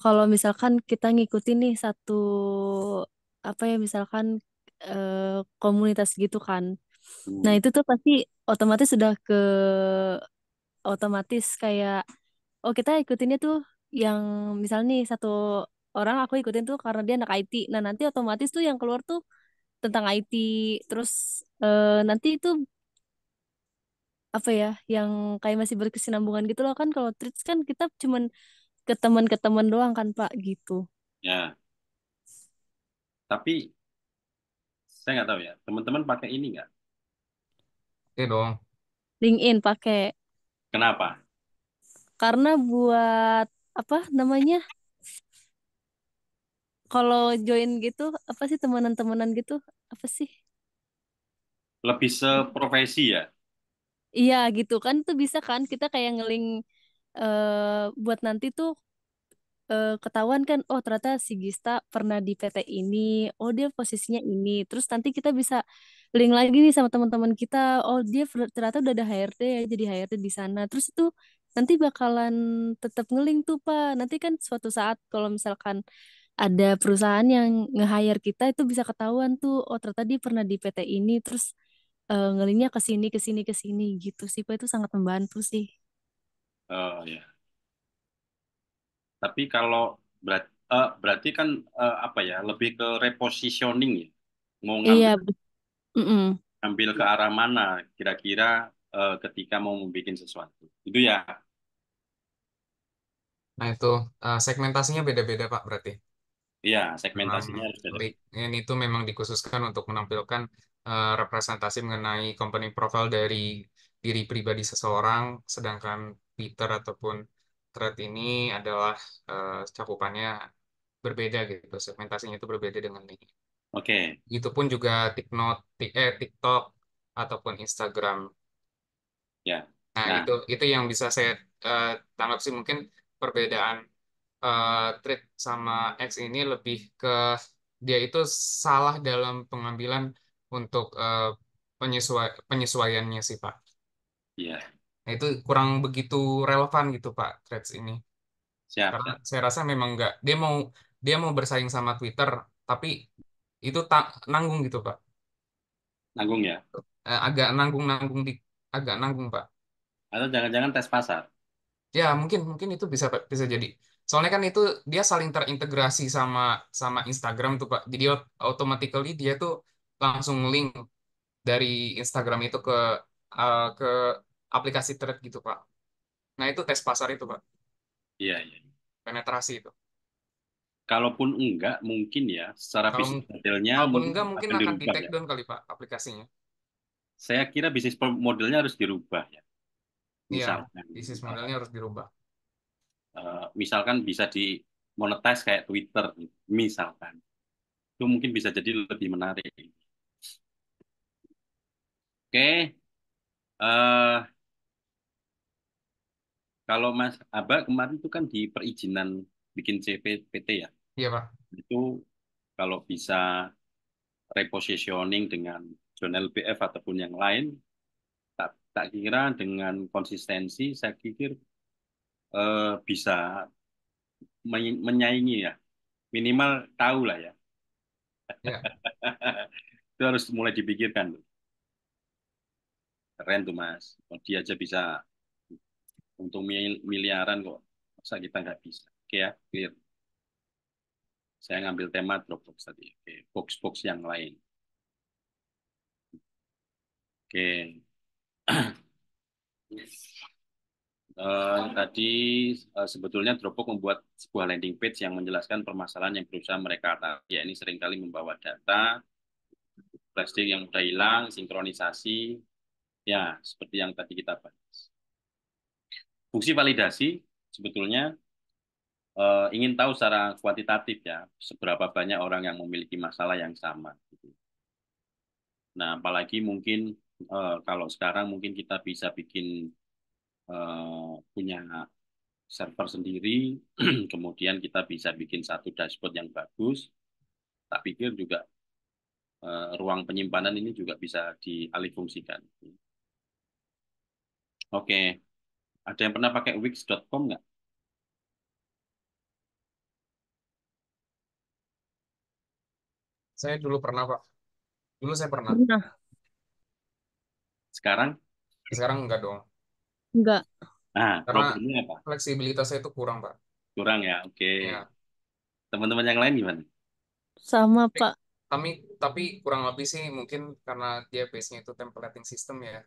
kalau misalkan kita ngikutin nih satu apa ya misalkan komunitas gitu kan. Nah, Hmm. itu tuh pasti otomatis sudah ke otomatis kayak oh kita ikutinnya tuh yang misalnya nih satu orang aku ikutin tuh karena dia anak IT. Nah, nanti otomatis tuh yang keluar tuh tentang IT. Terus nanti itu apa ya yang kayak masih berkesinambungan gitu loh kan kalau Threads kan kita cuman ke teman doang kan Pak gitu. Ya, tapi saya nggak tahu ya. Teman-teman pakai ini nggak? Oke dong. LinkedIn pakai Kenapa? karena buat apa namanya kalau join gitu apa sih temenan-temenan gitu apa sih? Lebih seprofesi ya? Iya gitu kan tuh bisa kan kita kayak ngeling buat nanti tuh ketahuan kan oh ternyata si Gista pernah di PT ini oh dia posisinya ini terus nanti kita bisa link lagi nih sama teman-teman kita oh dia ternyata udah ada HRD ya jadi HRD di sana terus itu nanti bakalan tetap ngeling tuh Pak nanti kan suatu saat kalau misalkan ada perusahaan yang nge-hire kita itu bisa ketahuan tuh oh ternyata dia pernah di PT ini terus ngelingnya ke sini ke sini ke sini gitu sih Pak itu sangat membantu sih. Oh ya. Tapi kalau berarti kan apa ya? Lebih ke repositioning ya. Mau Iya, ngambil mm-mm. ambil ke arah mana kira-kira ketika mau membuat sesuatu. Itu ya. Nah, itu segmentasinya beda-beda, Pak, berarti. Iya, Memang segmentasinya harus beda. ini itu memang dikhususkan untuk menampilkan representasi mengenai company profile dari diri pribadi seseorang, sedangkan Twitter ataupun thread ini adalah cakupannya berbeda gitu, segmentasinya itu berbeda dengan ini. Oke. Itu pun juga TikTok ataupun Instagram. Ya. Nah, Nah, itu yang bisa saya tangkap sih mungkin perbedaan Thread sama X ini lebih ke dia itu salah dalam pengambilan untuk penyesuaiannya sih Pak. iya. Nah, itu kurang begitu relevan gitu Pak Threads ini. Siap, Karena siap. saya rasa memang nggak dia mau bersaing sama Twitter tapi itu nanggung gitu Pak. Nanggung ya. Agak agak nanggung Pak. Atau jangan-jangan tes pasar. Ya, mungkin mungkin itu bisa bisa jadi. Soalnya kan itu dia saling terintegrasi sama sama Instagram tuh, Pak. Jadi automatically dia tuh langsung link dari Instagram itu ke aplikasi Thread gitu, Pak. Nah, itu tes pasar itu, Pak. Iya, iya. Penetrasi itu. Kalaupun enggak, mungkin ya, secara Kalau bisnis modelnya kalaupun mungkin enggak mungkin akan akan di dirubah take ya. down kali, Pak, aplikasinya. Saya kira bisnis modelnya harus dirubah ya. Iya, Misalkan, bisnis modelnya harus dirubah. misalkan bisa di monetize kayak Twitter, misalkan. Itu mungkin bisa jadi lebih menarik. Oke, eh kalau Mas Aba kemarin itu kan di perizinan bikin CPT ya, Iya, Pak. itu kalau bisa repositioning dengan jurnal BF ataupun yang lain, tak kira dengan konsistensi, saya pikir bisa menyaingi ya, minimal tahu lah ya. Iya. Itu harus mulai dipikirkan tuh. Keren tuh Mas. Oh, dia aja bisa untung miliaran kok. Masa kita nggak bisa? Oke ya, clear. Saya ngambil tema Dropbox tadi. Oke, box-box yang lain. Oke. Tadi sebetulnya Dropbox membuat sebuah landing page yang menjelaskan permasalahan yang berusaha mereka atasi. Ya, ini seringkali membawa data, flash disk yang sudah hilang, sinkronisasi, ya seperti yang tadi kita bahas. Fungsi validasi sebetulnya ingin tahu secara kuantitatif ya, seberapa banyak orang yang memiliki masalah yang sama. Gitu. Nah, apalagi mungkin kalau sekarang mungkin kita bisa bikin punya server sendiri, kemudian kita bisa bikin satu dashboard yang bagus. Tak pikir juga ruang penyimpanan ini juga bisa dialihfungsikan. Oke, ada yang pernah pakai Wix.com nggak? Saya dulu pernah, Pak. Dulu saya pernah. Pernah. Sekarang? Sekarang enggak dong. Enggak. Nah, Karena problemnya apa? fleksibilitasnya itu kurang, Pak. Kurang ya, oke. Ya. Teman-teman yang lain gimana? Sama, Pak. Tapi kurang lebih sih mungkin karena dia base-nya itu templating system ya.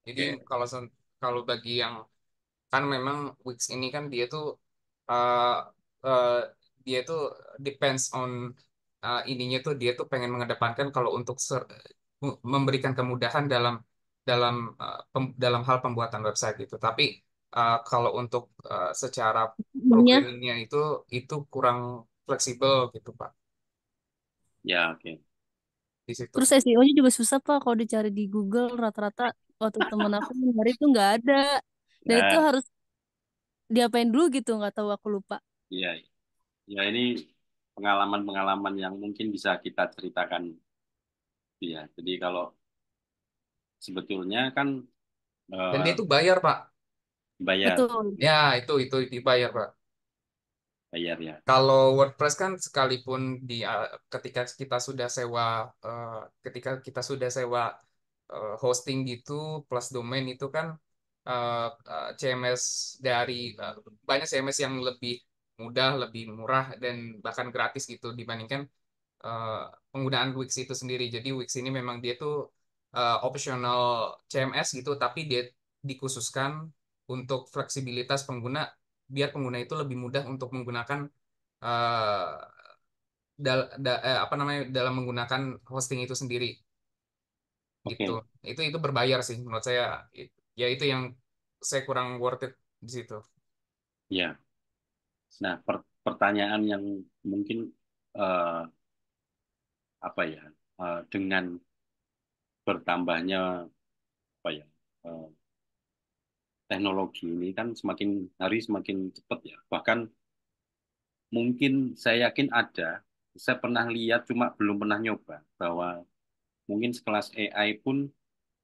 Jadi Oke. kalau bagi yang kan memang Wix ini kan uh, uh, dia tuh depends on ininya tuh dia tuh pengen mengedepankan kalau untuk memberikan kemudahan dalam dalam dalam hal pembuatan website gitu. Tapi kalau untuk secara Namanya. programmingnya itu kurang fleksibel gitu Pak Ya, oke. di situ. Terus SEO-nya juga susah, Pak. Kalau dicari di Google, rata-rata waktu temen aku nyari itu nggak ada. Dan itu Nah, harus diapain dulu gitu, nggak tahu aku lupa. iya. Ya, ini pengalaman-pengalaman yang mungkin bisa kita ceritakan. Ya, jadi kalau sebetulnya kan Dan eh, dia itu bayar Pak. bayar, Betul. Ya itu dibayar Pak. bayar ya. Kalau WordPress kan sekalipun ketika kita sudah sewa ketika kita sudah sewa hosting gitu plus domain itu kan CMS dari banyak CMS yang lebih mudah, lebih murah dan bahkan gratis gitu dibandingkan eh, penggunaan Wix itu sendiri. Jadi Wix ini memang dia tuh optional CMS gitu, tapi dia dikhususkan untuk fleksibilitas pengguna, biar pengguna itu lebih mudah untuk menggunakan eh, apa namanya dalam menggunakan hosting itu sendiri gitu. Oke, Itu berbayar sih menurut saya. Ya itu yang saya kurang worth it di situ. ya. Nah, pertanyaan yang mungkin eh, apa ya, dengan bertambahnya apa ya, eh, teknologi ini kan semakin hari semakin cepat ya. Bahkan mungkin saya yakin ada, saya pernah lihat cuma belum pernah nyoba bahwa mungkin sekelas AI pun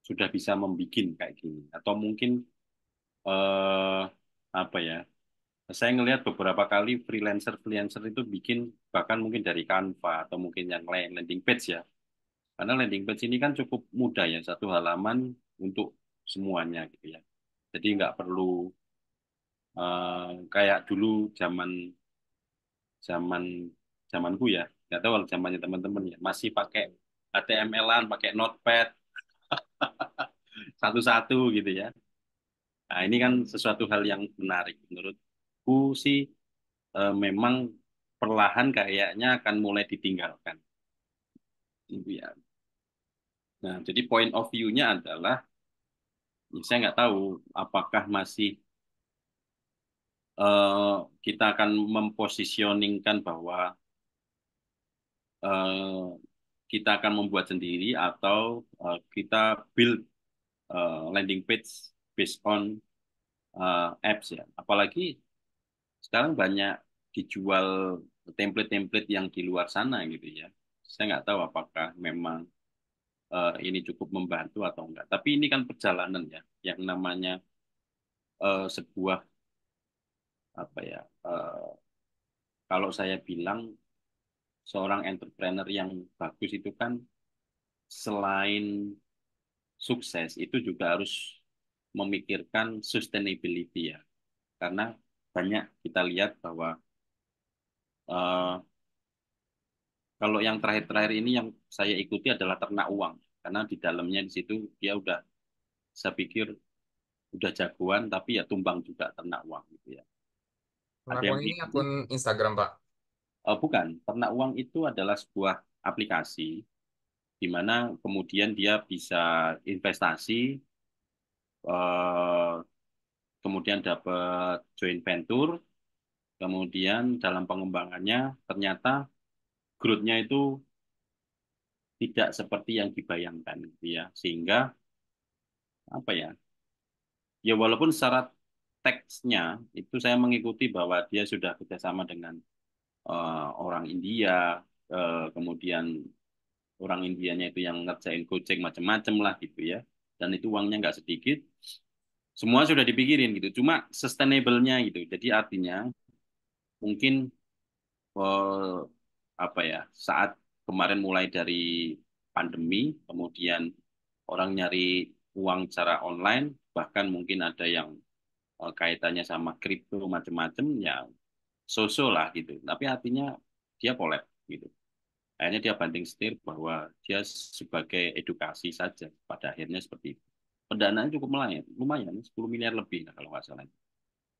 sudah bisa membikin kayak gini. Atau mungkin eh, apa ya? Saya ngelihat beberapa kali freelancer-freelancer itu bikin bahkan mungkin dari Canva atau mungkin yang lain landing page ya. Karena landing page ini kan cukup mudah ya, satu halaman untuk semuanya gitu ya. Jadi nggak perlu kayak dulu zaman zaman zamanku ya, nggak tahu kalau zamannya teman-teman ya, masih pakai HTML-an, pakai Notepad satu-satu gitu ya. Nah, ini kan sesuatu hal yang menarik menurutku sih, memang perlahan kayaknya akan mulai ditinggalkan. Gitu ya. Nah, jadi point of view-nya adalah, saya nggak tahu apakah masih eh, kita akan mempositioningkan bahwa eh, kita akan membuat sendiri atau kita build landing page based on apps ya. Apalagi sekarang banyak dijual template-template yang di luar sana gitu ya. Saya nggak tahu apakah memang ini cukup membantu atau enggak. Tapi ini kan perjalanan ya, yang namanya sebuah apa ya? Kalau saya bilang seorang entrepreneur yang bagus itu kan selain sukses itu juga harus memikirkan sustainability ya. Karena banyak kita lihat bahwa eh, kalau yang terakhir-terakhir ini yang saya ikuti adalah ternak uang. Karena di dalamnya di situ dia udah, saya pikir udah jagoan tapi ya tumbang juga ternak uang gitu ya. Ada yang Pengakuan ini mengikuti, akun Instagram, Pak. bukan, ternak uang itu adalah sebuah aplikasi di mana kemudian dia bisa investasi, eh, kemudian dapat joint venture, kemudian dalam pengembangannya ternyata growth-nya itu tidak seperti yang dibayangkan gitu ya. Sehingga apa ya? Ya walaupun secara teksnya itu saya mengikuti bahwa dia sudah bekerjasama dengan orang India, kemudian orang Indianya itu yang ngerjain Gojek macam-macam lah gitu ya. Dan itu uangnya nggak sedikit. Semua sudah dipikirin gitu. Cuma sustainable-nya gitu. Jadi artinya mungkin eh, apa ya, saat kemarin mulai dari pandemi, kemudian orang nyari uang secara online, bahkan mungkin ada yang kaitannya sama kripto macam-macam ya, so-so lah gitu. Tapi artinya dia collab gitu. Akhirnya dia banting setir bahwa dia sebagai edukasi saja. Pada akhirnya seperti itu. Pendanaan cukup lumayan, lumayan 10 miliar lebih lah kalau nggak salah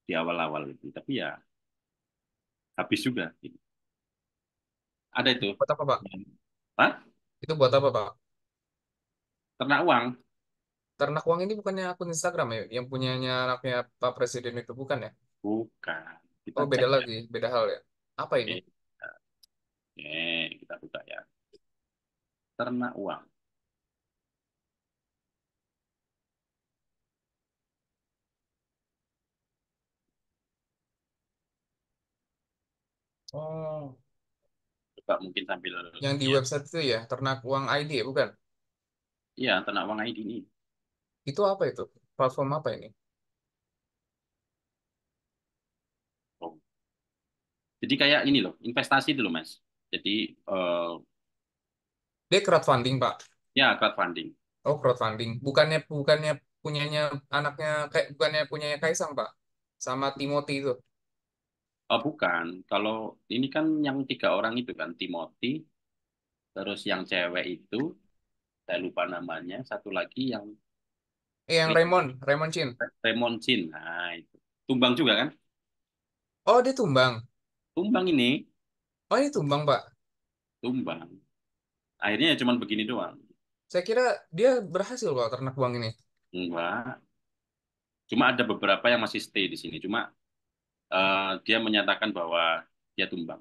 di awal-awal itu. Tapi ya habis juga. Gitu. Ada itu. Buat apa, Pak? Hah? Itu buat apa, Pak? Ternak uang? Ternak uang ini bukannya akun Instagram ya, yang punyanya anaknya Pak Presiden itu bukan ya? Bukan. Kita Oh, cek beda ya. lagi, beda hal ya. Apa ini? Oke, kita buka ya. Ternak uang. Oh, Coba mungkin sambil yang di lihat. website itu ya, Ternak Uang ID ya, bukan? Iya, ternak uang ID ini. Itu apa itu? Platform apa ini? Oh. Jadi kayak ini loh, investasi dulu Mas. Jadi Dia crowdfunding, Pak. ya crowdfunding. Oh, crowdfunding. Bukannya punyanya anaknya kayak bukannya punyanya Kaisang, Pak. Sama Timothy itu. Oh bukan, kalau ini kan yang tiga orang itu kan Timothy, terus yang cewek itu, saya lupa namanya. Satu lagi yang Yang Raymond Chin. Raymond Chin. Nah, itu. Tumbang juga kan? Oh, dia tumbang. Tumbang ini, Oh, ini tumbang, Pak. tumbang. Akhirnya ya cuman begini doang. Saya kira dia berhasil loh ternak buang ini. Enggak. Cuma ada beberapa yang masih stay di sini. Cuma dia menyatakan bahwa dia tumbang.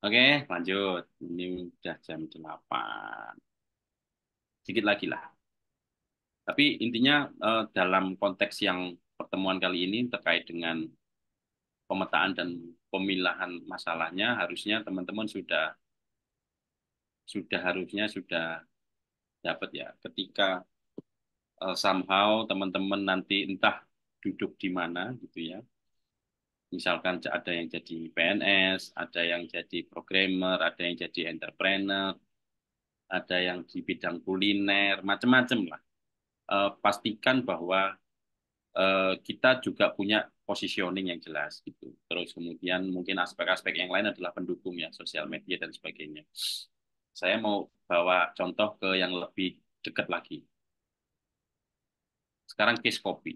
Oke, lanjut. Ini udah jam 8. Sedikit lagi lah. Tapi intinya dalam konteks yang pertemuan kali ini terkait dengan pemetaan dan pemilahan masalahnya, harusnya teman-teman sudah dapat ya. Ketika somehow teman-teman nanti entah duduk di mana gitu ya. Misalkan ada yang jadi PNS, ada yang jadi programmer, ada yang jadi entrepreneur, ada yang di bidang kuliner, macam-macam lah. Pastikan bahwa kita juga punya positioning yang jelas gitu. Terus kemudian mungkin aspek-aspek yang lain adalah pendukung ya, sosial media dan sebagainya. Saya mau bawa contoh ke yang lebih dekat lagi. Sekarang case kopi.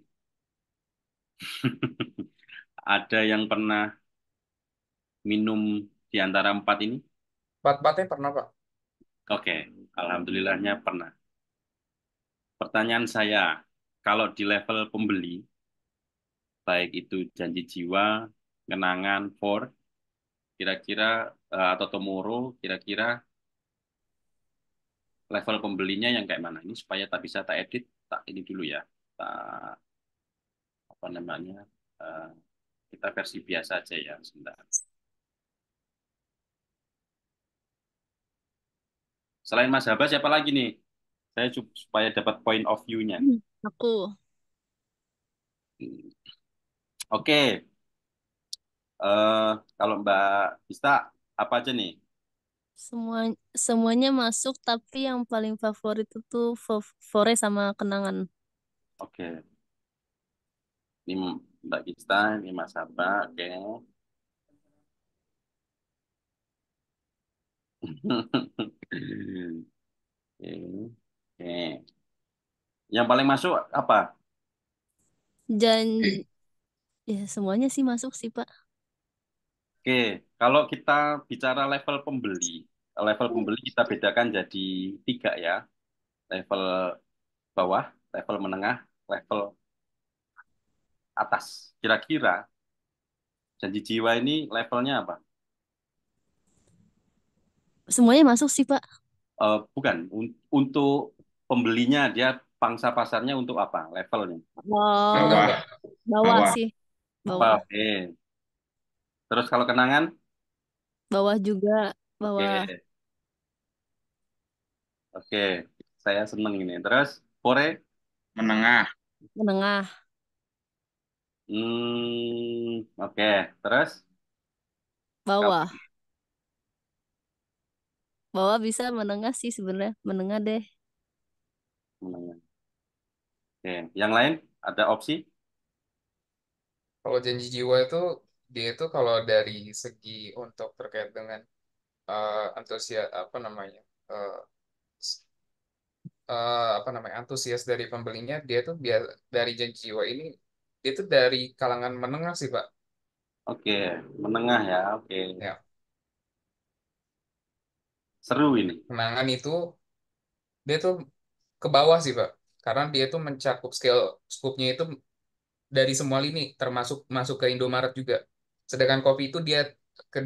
Ada yang pernah minum di antara 4 ini? Pat-patnya pernah, Pak. Oke, alhamdulillahnya pernah. Pertanyaan saya, kalau di level pembeli, baik itu janji jiwa, kenangan, for, kira-kira atau Tomorrow, kira-kira level pembelinya yang kayak mana? Ini supaya tak bisa tak edit, tak ini dulu ya, tak apa namanya, eh, kita versi biasa aja ya, sebentar. Selain Mas Haba, siapa lagi nih? Saya supaya dapat point of view-nya. Aku Hmm. Oke, eh, kalau Mbak Bista, apa aja nih? semua semuanya masuk, tapi yang paling favorit itu Fore sama Kenangan. Oke, ini Mbak Bista, ini Mas Haba, oke. Oke. Yang paling masuk apa? Dan ya semuanya sih masuk sih Pak. Oke, kalau kita bicara level pembeli kita bedakan jadi 3 ya. Level bawah, level menengah, level atas. Kira-kira janji jiwa ini levelnya apa? Semuanya masuk sih Pak. Bukan, untuk pembelinya dia pangsa pasarnya untuk apa? Levelnya. Enggak, Oh, Bawah, Pak. bawah bawah. sih, Apa? bawah. Oke. Terus kalau kenangan? Bawah juga, Oke, bawah. oke. Saya seneng ini. Terus, Pore? Menengah, Menengah, Oke. Terus, kalau bawah. Bawah bisa menengah sih sebenarnya. Menengah deh. menengah. Oke. Yang lain ada opsi? Kalau janji jiwa itu, dia itu kalau dari segi untuk terkait dengan antusias apa namanya eh, s- apa namanya antusias dari pembelinya, dia tuh dari janji jiwa ini dia tuh dari kalangan menengah sih, Pak. Oke, menengah ya. Oke. Ya, Seru ini. kenangan itu dia tuh ke bawah sih, Pak. Karena dia tuh mencakup scope-nya itu dari semua lini, termasuk masuk ke Indomaret juga. Sedangkan kopi itu dia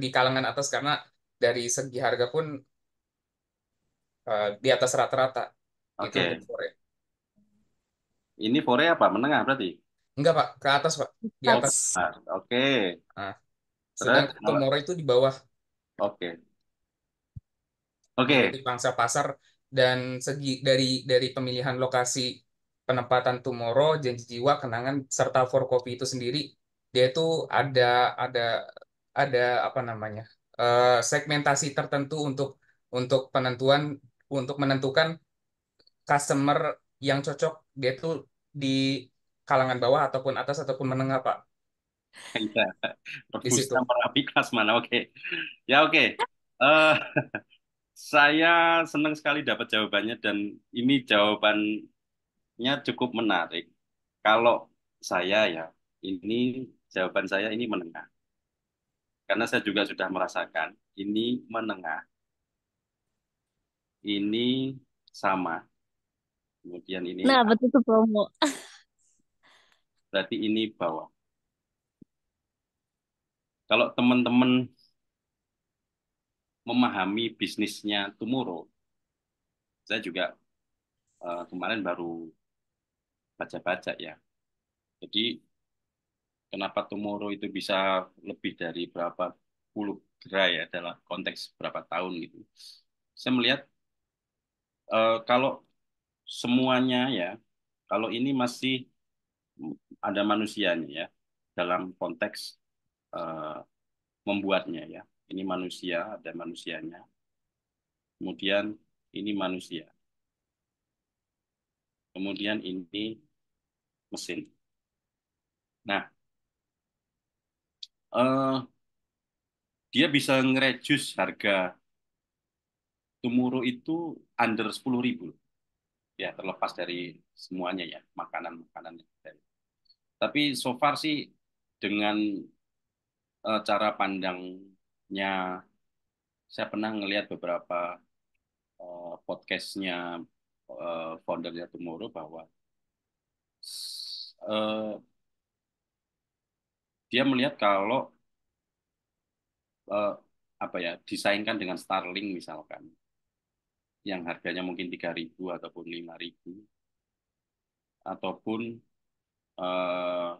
di kalangan atas karena dari segi harga pun di atas rata-rata. Itu untuk Oke. sore. Ini Fore apa? Menengah berarti? Enggak, Pak, ke atas, Pak. Di Oh, atas. Tats. oke. Nah, Terus, sedangkan Tomorrow itu di bawah. oke. Dari Oke. pangsa pasar dan segi dari pemilihan lokasi penempatan Tomorrow, Janji Jiwa, Kenangan serta Forkopi itu sendiri, dia itu ada ada apa namanya? Segmentasi tertentu untuk penentuan untuk menentukan customer yang cocok dia itu di kalangan bawah ataupun atas ataupun menengah, Pak, Iya. di Robusta situ. merapi kelas mana? Oke. Ya, oke. Eh, Saya senang sekali dapat jawabannya dan ini jawabannya cukup menarik. Kalau saya ya, ini jawaban saya ini menengah. Karena saya juga sudah merasakan ini menengah, ini sama, kemudian ini Nah, betul tuh promo. berarti ini bawah. Kalau teman-teman memahami bisnisnya Tomorrow, saya juga kemarin baru baca-baca ya. Jadi kenapa Tomorrow itu bisa lebih dari berapa puluh gerai ya dalam konteks berapa tahun gitu. Saya melihat kalau semuanya ya, kalau ini masih ada manusianya ya dalam konteks eh, membuatnya ya. Ini manusia, ada manusianya. Kemudian ini manusia. Kemudian ini mesin. Nah, eh, dia bisa ngereduce harga Tumuro itu under 10.000. Ya, terlepas dari semuanya ya, makanan-makanan. Tapi so far sih dengan cara pandangnya, saya pernah ngelihat beberapa podcastnya foundernya Tomorrow bahwa eh, dia melihat kalau eh, apa ya disaingkan dengan Starlink misalkan yang harganya mungkin 3.000 ataupun 5.000 ataupun eh,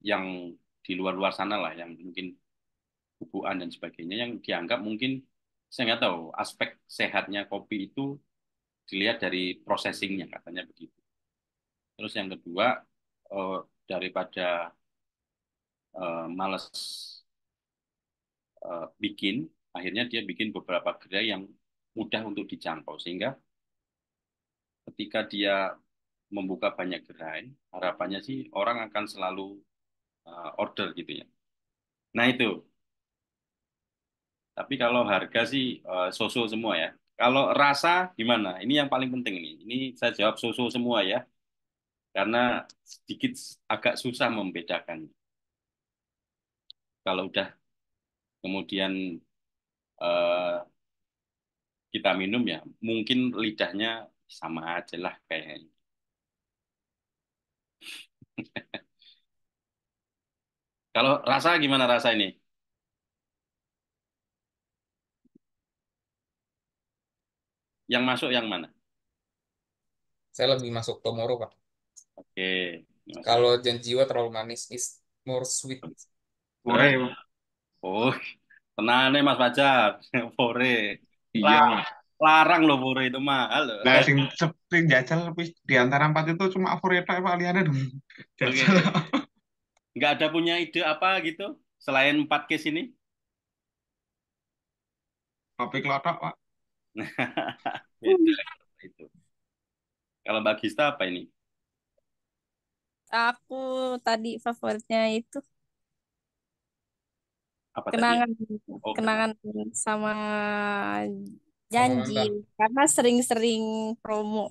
yang di luar-luar sana lah yang mungkin bubuan dan sebagainya yang dianggap mungkin saya nggak tahu aspek sehatnya kopi itu dilihat dari processingnya katanya begitu. Terus yang kedua eh, daripada males bikin, akhirnya dia bikin beberapa gerai yang mudah untuk dijangkau sehingga ketika dia membuka banyak gerai, harapannya sih orang akan selalu order gitu ya. Nah itu, tapi kalau harga sih so-so semua ya. Kalau rasa gimana? Ini yang paling penting nih. Ini saya jawab so-so semua ya, karena sedikit agak susah membedakan. Kalau udah kemudian eh, kita minum ya, mungkin lidahnya sama aja lah kayaknya. Kalau rasa gimana rasa ini? Yang masuk yang mana? Saya lebih masuk Tomorrow, Pak. Oke, ini masuk. Kalau Janjiwa terlalu manis, is more sweet. Berat. Boleh, Oh, tenang nih Mas Fajar. Fore. iya, La- Mas. Larang loh Fore itu mahal loh. Nah, sing jajal wis di antara empat itu cuma Fureta Pak liane dong. Jajal. Oke. Nggak ada punya ide apa gitu selain 4 case ini? Kopi kelotok, Pak. Beda itu. Kalau Mbak Gista apa ini? Aku tadi favoritnya itu Apa tadi ya? kenangan, Oh, kena. kenangan sama Sama janji mantan. karena sering-sering promo.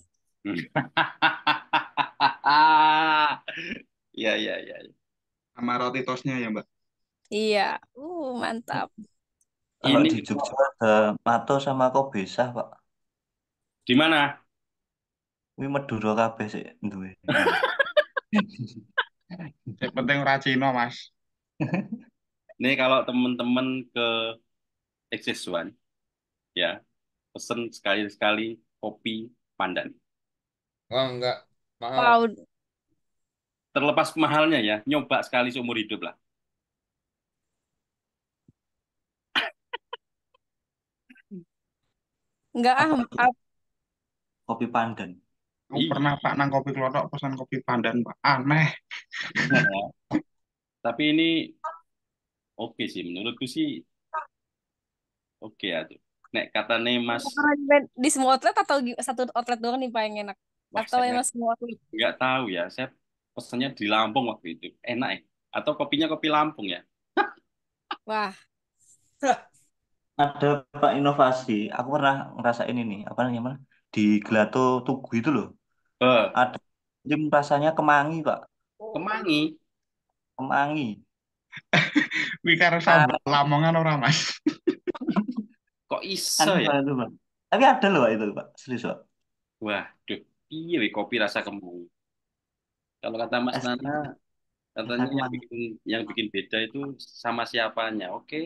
Iya, iya, iya. Sama roti tosnya ya, Mbak. Iya, mantap. Kalau Ini di Jogja ada Mato sama Kobesah, Pak. di mana? Ini Madura kabeh sih duwe. Yang penting ora Cino, Mas. Nih kalau teman-teman ke Access One, ya pesen sekali-sekali kopi pandan. Wah, enggak. Mahal. Wow, Terlepas mahalnya ya, nyoba sekali seumur hidup lah. enggak ah, Apa tuh? ah, Kopi pandan. Aku Iya. pernah Pak nang kopi kelotok pesan kopi pandan, Pak. Aneh. Tapi ini oke sih, menurutku sih oke ya tuh. Nek kata nih Mas, di semua outlet atau satu outlet doang nih Pak yang enak? wah Atau saya emang semua outlet? nggak tahu ya. Saya pesennya di Lampung waktu itu, enak ya. Atau kopinya kopi Lampung ya. Wah, Ada Pak inovasi. Aku pernah ngerasain ini, apa namanya? Di Gelato Tugu itu loh. Eh, Ada krim rasanya kemangi, Pak. Kemangi, Kemangi. Wih, karo Ah, sambal Lamongan orang Mas. kok iso aneh ya? banget tuh, Pak. Tapi ada loh Pak itu, Pak. Serius, Pak. Waduh, iya weh, kopi rasa kemangi. Kalau kata Mas Es Nana, rasa katanya kemangi. yang bikin beda itu sama siapanya. Oke,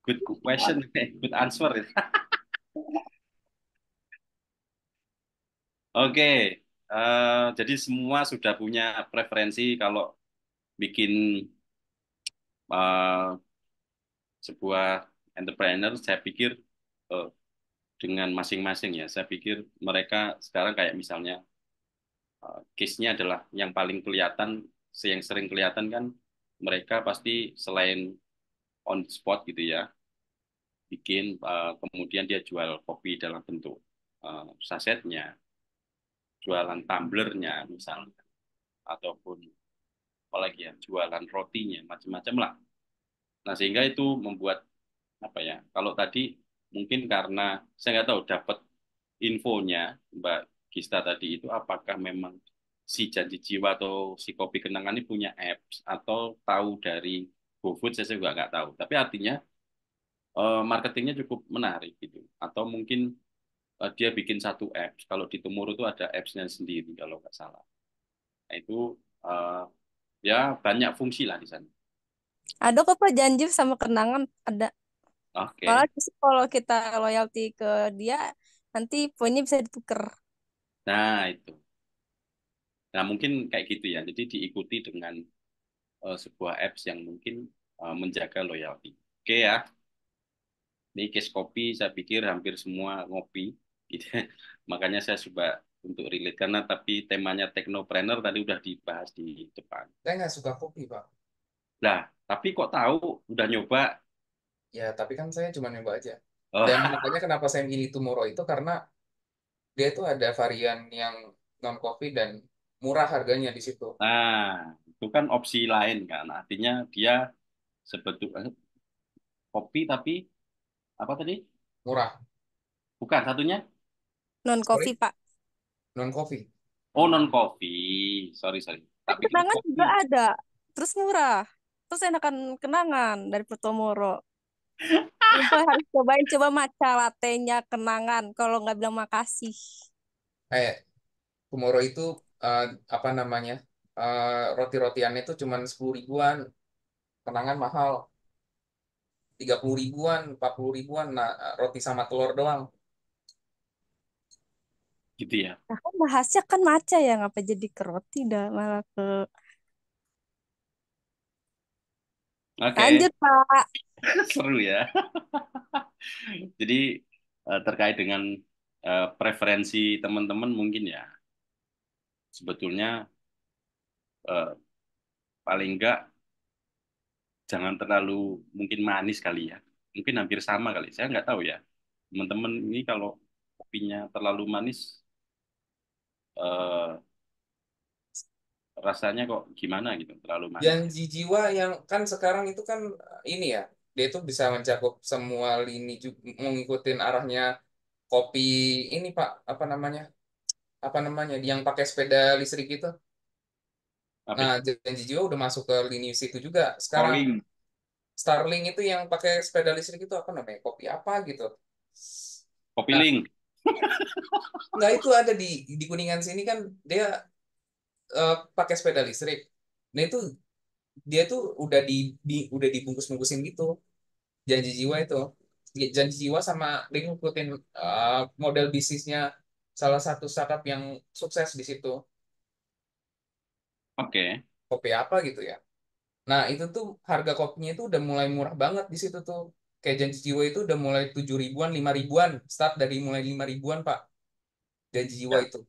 good question, good answer. Oke, jadi semua sudah punya preferensi kalau bikin eh, sebuah entrepreneur. Saya pikir eh, dengan masing-masing ya. Saya pikir mereka sekarang kayak misalnya case-nya adalah yang paling kelihatan, yang sering kelihatan kan mereka pasti selain on the spot gitu ya, bikin kemudian dia jual kopi dalam bentuk sasetnya, jualan tumblernya misalnya, ataupun apalagi ya jualan rotinya macam-macam lah. Nah sehingga itu membuat apa ya? Kalau tadi mungkin karena saya nggak tahu dapat infonya Mbak Gista tadi itu apakah memang si Janji Jiwa atau si Kopi Kenangan ini punya apps atau tahu dari GoFood saya juga nggak tahu. Tapi artinya marketingnya cukup menarik gitu. Atau mungkin dia bikin satu apps. Kalau di Tumoro itu ada appsnya sendiri kalau nggak salah. Nah, itu eh, ya banyak fungsi lah di sana. Ada kok Pak janji sama kenangan ada. Malah Oke. justru kalau kita loyalty ke dia, nanti poinnya bisa ditukar. Nah, itu. Nah, mungkin kayak gitu ya. Jadi diikuti dengan sebuah apps yang mungkin menjaga loyalty. Oke ya, ini case kopi saya pikir hampir semua ngopi. Gitu. Makanya saya coba untuk relate karena tapi temanya technopreneur tadi udah dibahas di depan. Saya nggak suka kopi, Pak. Nah, tapi kok tahu udah nyoba? Ya, tapi kan saya cuma nyoba aja. Oh, Dan makanya kenapa saya milih Tomorrow itu karena dia itu ada varian yang non coffee dan murah harganya di situ. nah, itu kan opsi lain kan. Artinya dia sebetulnya kopi tapi apa tadi? Murah. Bukan satunya? Non coffee Sorry, Pak. non coffee. Oh, non coffee. Sorry, sorry. Tak pikir Kenangan kopi. juga ada. Terus murah. Terus enakan kenangan dari Potomoro. Sumpah harus cobain coba matcha latte-nya kenangan. Kalau nggak bilang makasih. Kayak Tomorrow itu eh, apa namanya? Roti-rotiannya itu cuma 10 ribuan. Kenangan mahal 30 ribuan, 40 ribuan. Nah, roti sama telur doang. Gitu ya. Nah, kan bahasnya kan matcha ya, ngapa jadi ke roti dah malah ke Oke, lanjut Pak. seru ya. Jadi terkait dengan preferensi teman-teman mungkin ya sebetulnya eh, paling enggak jangan terlalu mungkin manis kali ya. Mungkin hampir sama kali. Saya nggak tahu ya. Teman-teman ini kalau kopinya terlalu manis eh, rasanya kok gimana gitu, terlalu manis. Janji jiwa yang kan sekarang itu kan ini ya, dia itu bisa mencakup semua lini juga, mengikutin arahnya kopi ini Pak, apa namanya? Apa namanya? Yang pakai sepeda listrik itu. Apa Nah, itu? janji jiwa udah masuk ke lini situ juga. Sekarang Calling. Starling itu yang pakai sepeda listrik itu apa namanya? Kopi apa gitu. Kopi Nah, Link. nggak itu ada di Kuningan sini kan dia pakai sepeda listrik. Nah, itu dia tuh udah dibungkus-bungkusin gitu. Janji jiwa itu. Janji jiwa sama dia ngikutin model bisnisnya salah satu startup yang sukses di situ. Oke. Kopi apa gitu ya. Nah, itu tuh harga kopinya itu udah mulai murah banget di situ tuh. Kayak Janji Jiwa itu udah mulai 7 ribuan, 5 ribuan. Start dari mulai 5 ribuan, Pak. Janji Jiwa Ya. itu.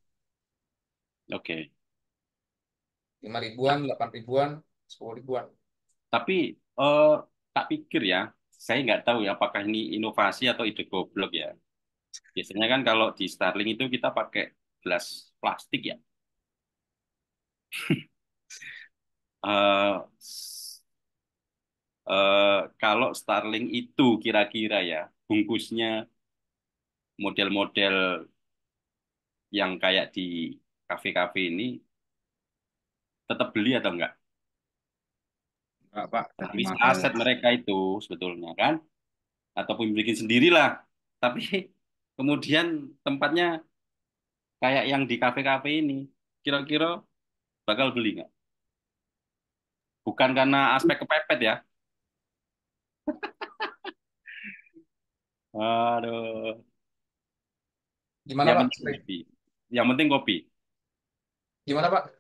Oke. 5 ribuan, 8 ribuan, 10 ribuan. Tapi tak pikir ya, saya nggak tahu ya apakah ini inovasi atau ide goblok ya. Biasanya kan kalau di Starling itu kita pakai gelas plastik ya. Eh, Kalau Starling itu kira-kira ya bungkusnya model-model yang kayak di kafe-kafe ini tetap beli atau enggak? Enggak, Pak. Nah, Jadi bisa mahal. aset mereka itu sebetulnya kan, ataupun bikin sendirilah. Tapi kemudian tempatnya kayak yang di kafe-kafe ini, kira-kira bakal beli nggak? Bukan karena aspek kepepet ya. Aduh, Gimana yang Pak? penting Sorry. kopi. Yang penting kopi. Gimana Pak?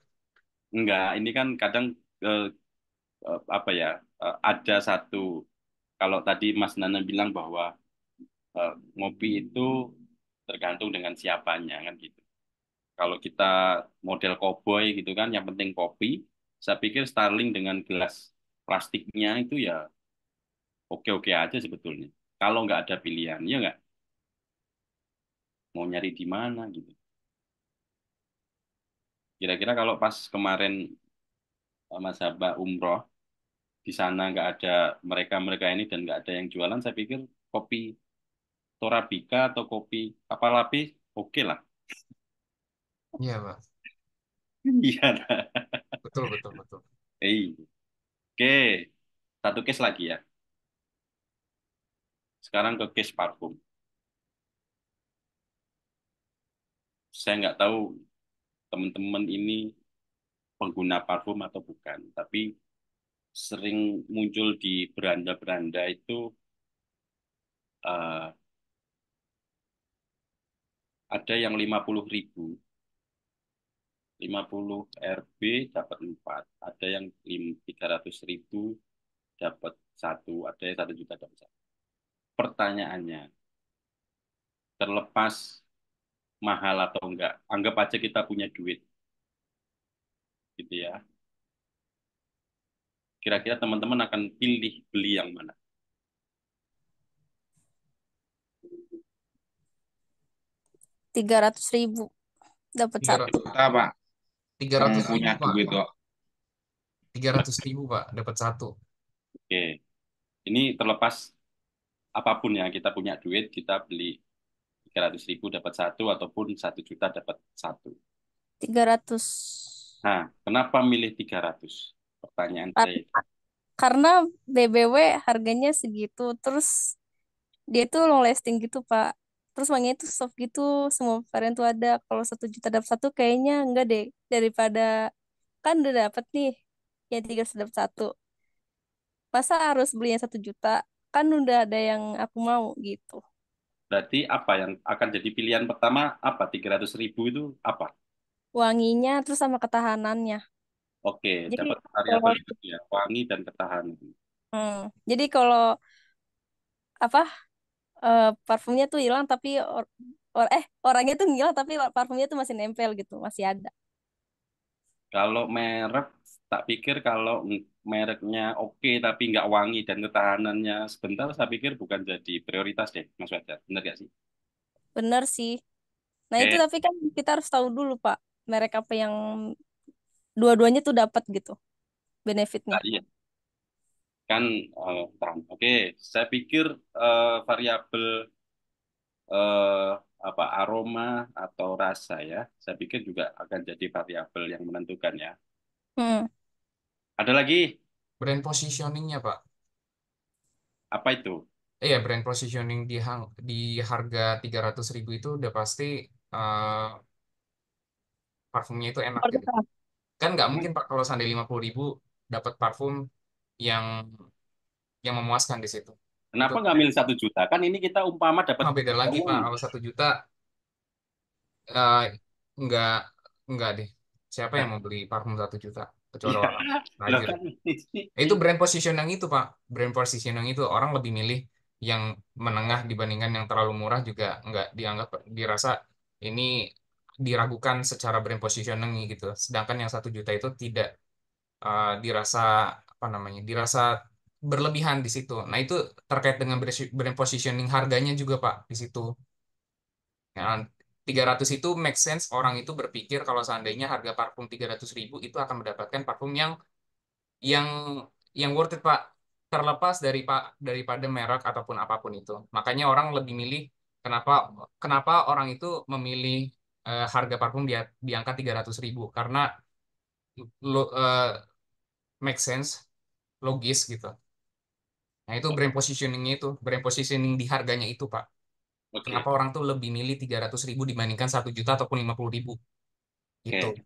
Enggak, ini kan kadang eh, apa ya? Ada satu kalau tadi Mas Nana bilang bahwa ngopi itu tergantung dengan siapanya kan gitu. Kalau kita model cowboy gitu kan, yang penting kopi. Saya pikir Starling dengan gelas plastiknya itu ya oke-oke aja sebetulnya. Kalau nggak ada pilihan, ya nggak mau nyari di mana gitu. Kira-kira kalau pas kemarin Mas Haba umroh di sana nggak ada mereka-mereka ini dan nggak ada yang jualan, saya pikir kopi Torabika atau kopi apa lapis oke lah. Iya Pak. Iya. Nah. Betul, betul, betul. Oke, satu case lagi ya. Sekarang ke case parfum. Saya nggak tahu teman-teman ini pengguna parfum atau bukan, tapi sering muncul di beranda-beranda itu eh, ada yang 50.000, 50 RB dapat 4, ada yang 300.000 dapat satu, ada yang 1 juta dapat satu. Pertanyaannya, terlepas mahal atau enggak, anggap aja kita punya duit, gitu ya. Kira-kira teman-teman akan pilih beli yang mana? 300.000 dapat Tiga satu. ratus Kita, Pak, tiga yang ratus punya ribu Pak. duit kok. 300.000 Pak, dapat satu. Oke, ini terlepas apapun ya, kita punya duit, kita beli 300.000 dapat satu, ataupun 1 juta dapat satu. 300. Nah, kenapa milih 300? Pertanyaan saya. Kar- Karena BBW harganya segitu. Terus dia tuh long lasting gitu, Pak. Terus wanginya tuh soft gitu. Semua varian tuh ada. Kalau 1 juta dapat satu kayaknya enggak deh. Daripada kan udah dapet nih yang 300 dapat satu. Masa harus beli yang 1 juta? Kan udah ada yang aku mau gitu. Berarti apa yang akan jadi pilihan pertama? Apa? 300.000 itu apa? Wanginya terus sama ketahanannya. Oke, Jadi dapat kalau variabel itu ya, wangi dan ketahanan. jadi kalau apa parfumnya tuh hilang tapi orangnya tuh hilang tapi parfumnya tuh masih nempel gitu, masih ada. Kalau merek, tak pikir kalau mereknya oke tapi nggak wangi dan ketahanannya sebentar, saya pikir bukan jadi prioritas deh, Mas Wajar. Benar nggak sih? Bener sih. Nah itu Oke, tapi kan kita harus tahu dulu Pak, merek apa yang dua-duanya tuh dapat gitu benefitnya. nah, iya. Kan, oke, saya pikir variabel eh, apa aroma atau rasa ya, saya pikir juga akan jadi variabel yang menentukan ya. Hmm. Ada lagi Brand positioningnya Pak. apa itu? Brand positioning di harga 300.000 itu udah pasti eh, parfumnya itu enak gitu. Kan nggak Hmm, mungkin Pak kalau seandainya 50.000 dapat parfum yang memuaskan di situ. Itu Kenapa nggak milih 1 juta? Kan ini kita umpama dapat beda lagi Pak. uang. Kalau 1 juta eh, nggak nggak deh. Siapa yang mau beli parfum 1 juta kecuali Iya, orang loh tajir. kan Itu brand positioning itu Pak. Brand positioning itu orang lebih milih yang menengah dibandingkan yang terlalu murah juga nggak dianggap dirasa ini diragukan secara brand positioning gitu. Sedangkan yang 1 juta itu tidak dirasa apa namanya dirasa berlebihan di situ. Nah itu terkait dengan brand positioning harganya juga Pak di situ. Ya, 300 itu make sense orang itu berpikir kalau seandainya harga parfum 300.000 itu akan mendapatkan parfum yang yang worth it Pak. terlepas daripada merek ataupun apapun itu. Makanya orang lebih milih kenapa kenapa orang itu memilih harga parfum di angka 300.000 karena lo, make sense, logis gitu. Nah, itu brand positioningnya itu, brand positioning di harganya itu, Pak. Kenapa Oke, orang tuh lebih milih 300.000 dibandingkan 1 juta ataupun 50.000 gitu. oke.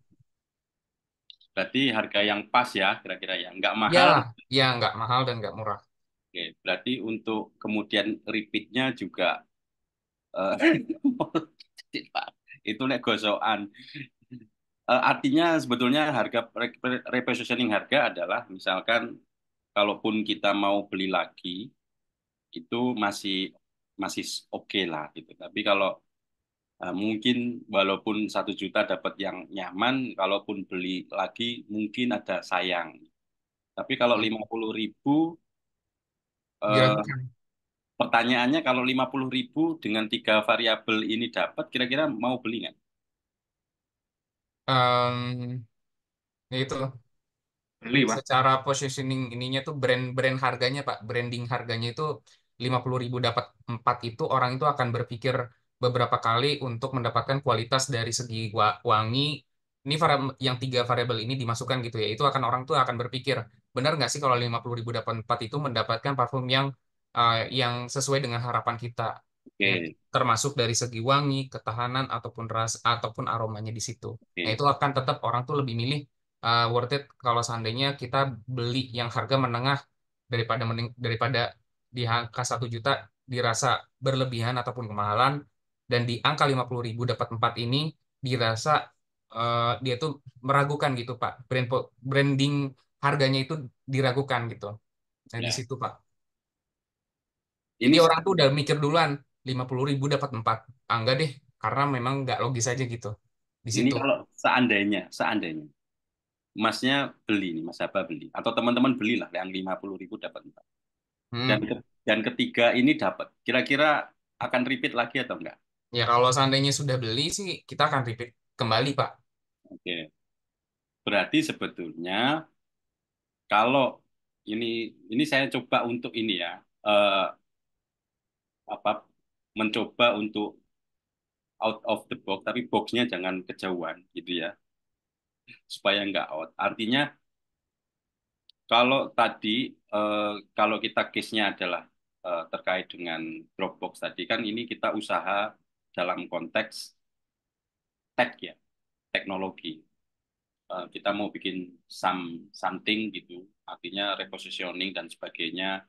Berarti harga yang pas ya, kira-kira ya. Nggak Ya, mahal. ya nggak mahal dan nggak murah. Oke, berarti untuk kemudian repeatnya juga itu nek gosokan. Artinya sebetulnya harga repositioning harga adalah misalkan kalaupun kita mau beli lagi itu masih masih oke lah gitu. Tapi kalau mungkin walaupun 1 juta dapat yang nyaman, kalaupun beli lagi mungkin ada sayang. Tapi kalau Ya, 50.000, diragukan. pertanyaannya kalau 50.000 dengan 3 variabel ini dapat, kira-kira mau beli nggak? Em, ya itu. Beli, Pak. Secara positioning ininya tuh brand-brand harganya Pak, branding harganya itu 50.000 dapat 4 itu orang itu akan berpikir beberapa kali untuk mendapatkan kualitas dari segi wangi. Ini yang 3 variabel ini dimasukkan gitu ya, itu akan orang tuh akan berpikir benar nggak sih kalau 50.000 dapat 4 itu mendapatkan parfum yang sesuai dengan harapan kita, ya, Oke, termasuk dari segi wangi, ketahanan ataupun rasa ataupun aromanya di situ. Nah oke, itu akan tetap orang tuh lebih milih worth it kalau seandainya kita beli yang harga menengah daripada di angka 1 juta dirasa berlebihan ataupun kemahalan dan di angka 50.000 dapat 4 ini dirasa dia tuh meragukan gitu Pak. Branding harganya itu diragukan gitu. Nah di ya. situ Pak. Jadi Ini orang tuh udah mikir duluan 50.000 dapat 4. Ah, enggak deh karena memang nggak logis aja gitu. Di ini situ. kalau seandainya Masnya beli nih, Mas Haba beli, atau teman-teman belilah yang 50.000 dapat 4. Dan Hmm. dan ketiga ini dapat, kira-kira akan repeat lagi atau enggak? Ya kalau seandainya sudah beli sih kita akan repeat kembali Pak. Oke, berarti sebetulnya kalau ini ini saya coba untuk ini ya, eh, apa mencoba untuk out of the box, tapi boxnya jangan kejauhan gitu ya, supaya enggak out. Artinya kalau tadi eh, kalau kita case-nya adalah terkait dengan Dropbox tadi kan ini kita usaha dalam konteks tech ya, teknologi. Kita mau bikin something gitu, artinya repositioning dan sebagainya,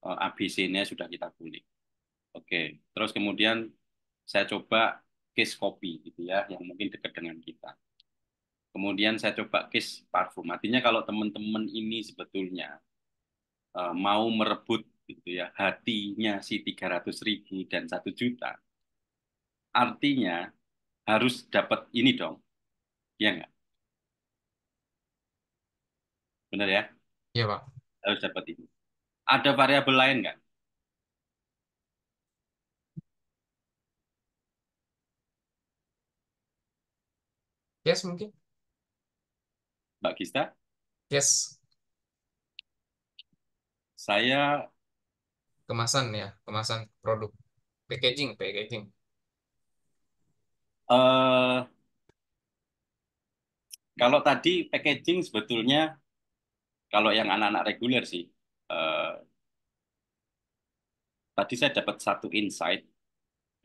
ABC-nya sudah kita kulik. Oke, terus kemudian saya coba case kopi gitu ya, yang mungkin dekat dengan kita. Kemudian saya coba case parfum. Artinya kalau teman-teman ini sebetulnya mau merebut gitu ya hatinya si 300.000 dan 1 juta, artinya harus dapat ini dong, ya nggak? Benar ya? Iya Pak. Harus dapat ini. Ada variabel lain nggak, Yes mungkin. Mbak Gista? Yes. Saya Kemasan ya. Kemasan produk. Packaging. Packaging. eh kalau tadi packaging sebetulnya kalau yang anak-anak reguler sih, eh, tadi saya dapat satu insight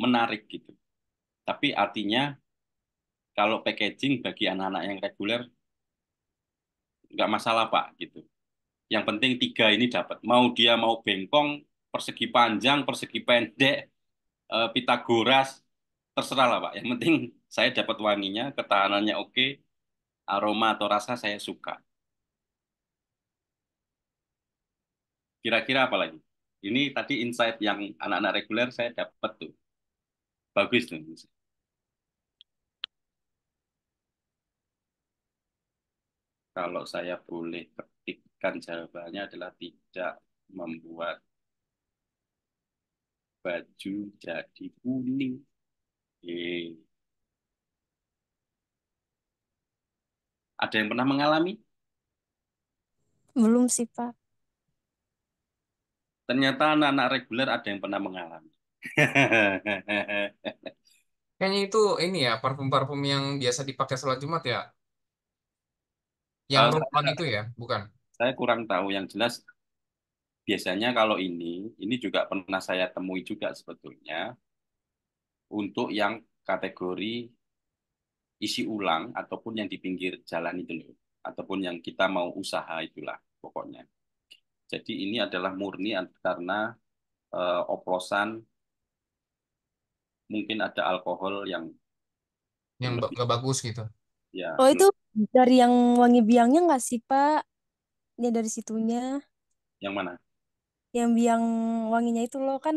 menarik gitu. Tapi artinya kalau packaging bagi anak-anak yang reguler nggak masalah Pak gitu. Yang penting tiga ini dapat. Mau dia mau bengkong, persegi panjang, persegi pendek, Pitagoras, terserah lah Pak. Yang penting saya dapat wanginya, ketahanannya oke, aroma atau rasa saya suka. Kira-kira apa lagi? Ini tadi insight yang anak-anak reguler saya dapat tuh. Bagus tuh. Kalau saya boleh ketikkan jawabannya adalah tidak membuat baju jadi kuning. Eh, ada yang pernah mengalami? Belum sih, Pak. Ternyata anak-anak reguler ada yang pernah mengalami. Kayaknya itu ini ya, parfum-parfum yang biasa dipakai sholat Jumat ya. Yang Eh, roll-on saya, itu ya, bukan? saya kurang tahu. Yang jelas biasanya kalau ini juga pernah saya temui juga sebetulnya untuk yang kategori isi ulang ataupun yang di pinggir jalan itu loh, ataupun yang kita mau usaha itulah pokoknya. Jadi ini adalah murni karena oplosan mungkin ada alkohol yang Yang berlebih nggak bagus gitu. ya Oh, itu dari yang wangi biangnya nggak sih, Pak? Ya dari situnya. yang mana? Yang biang wanginya itu loh kan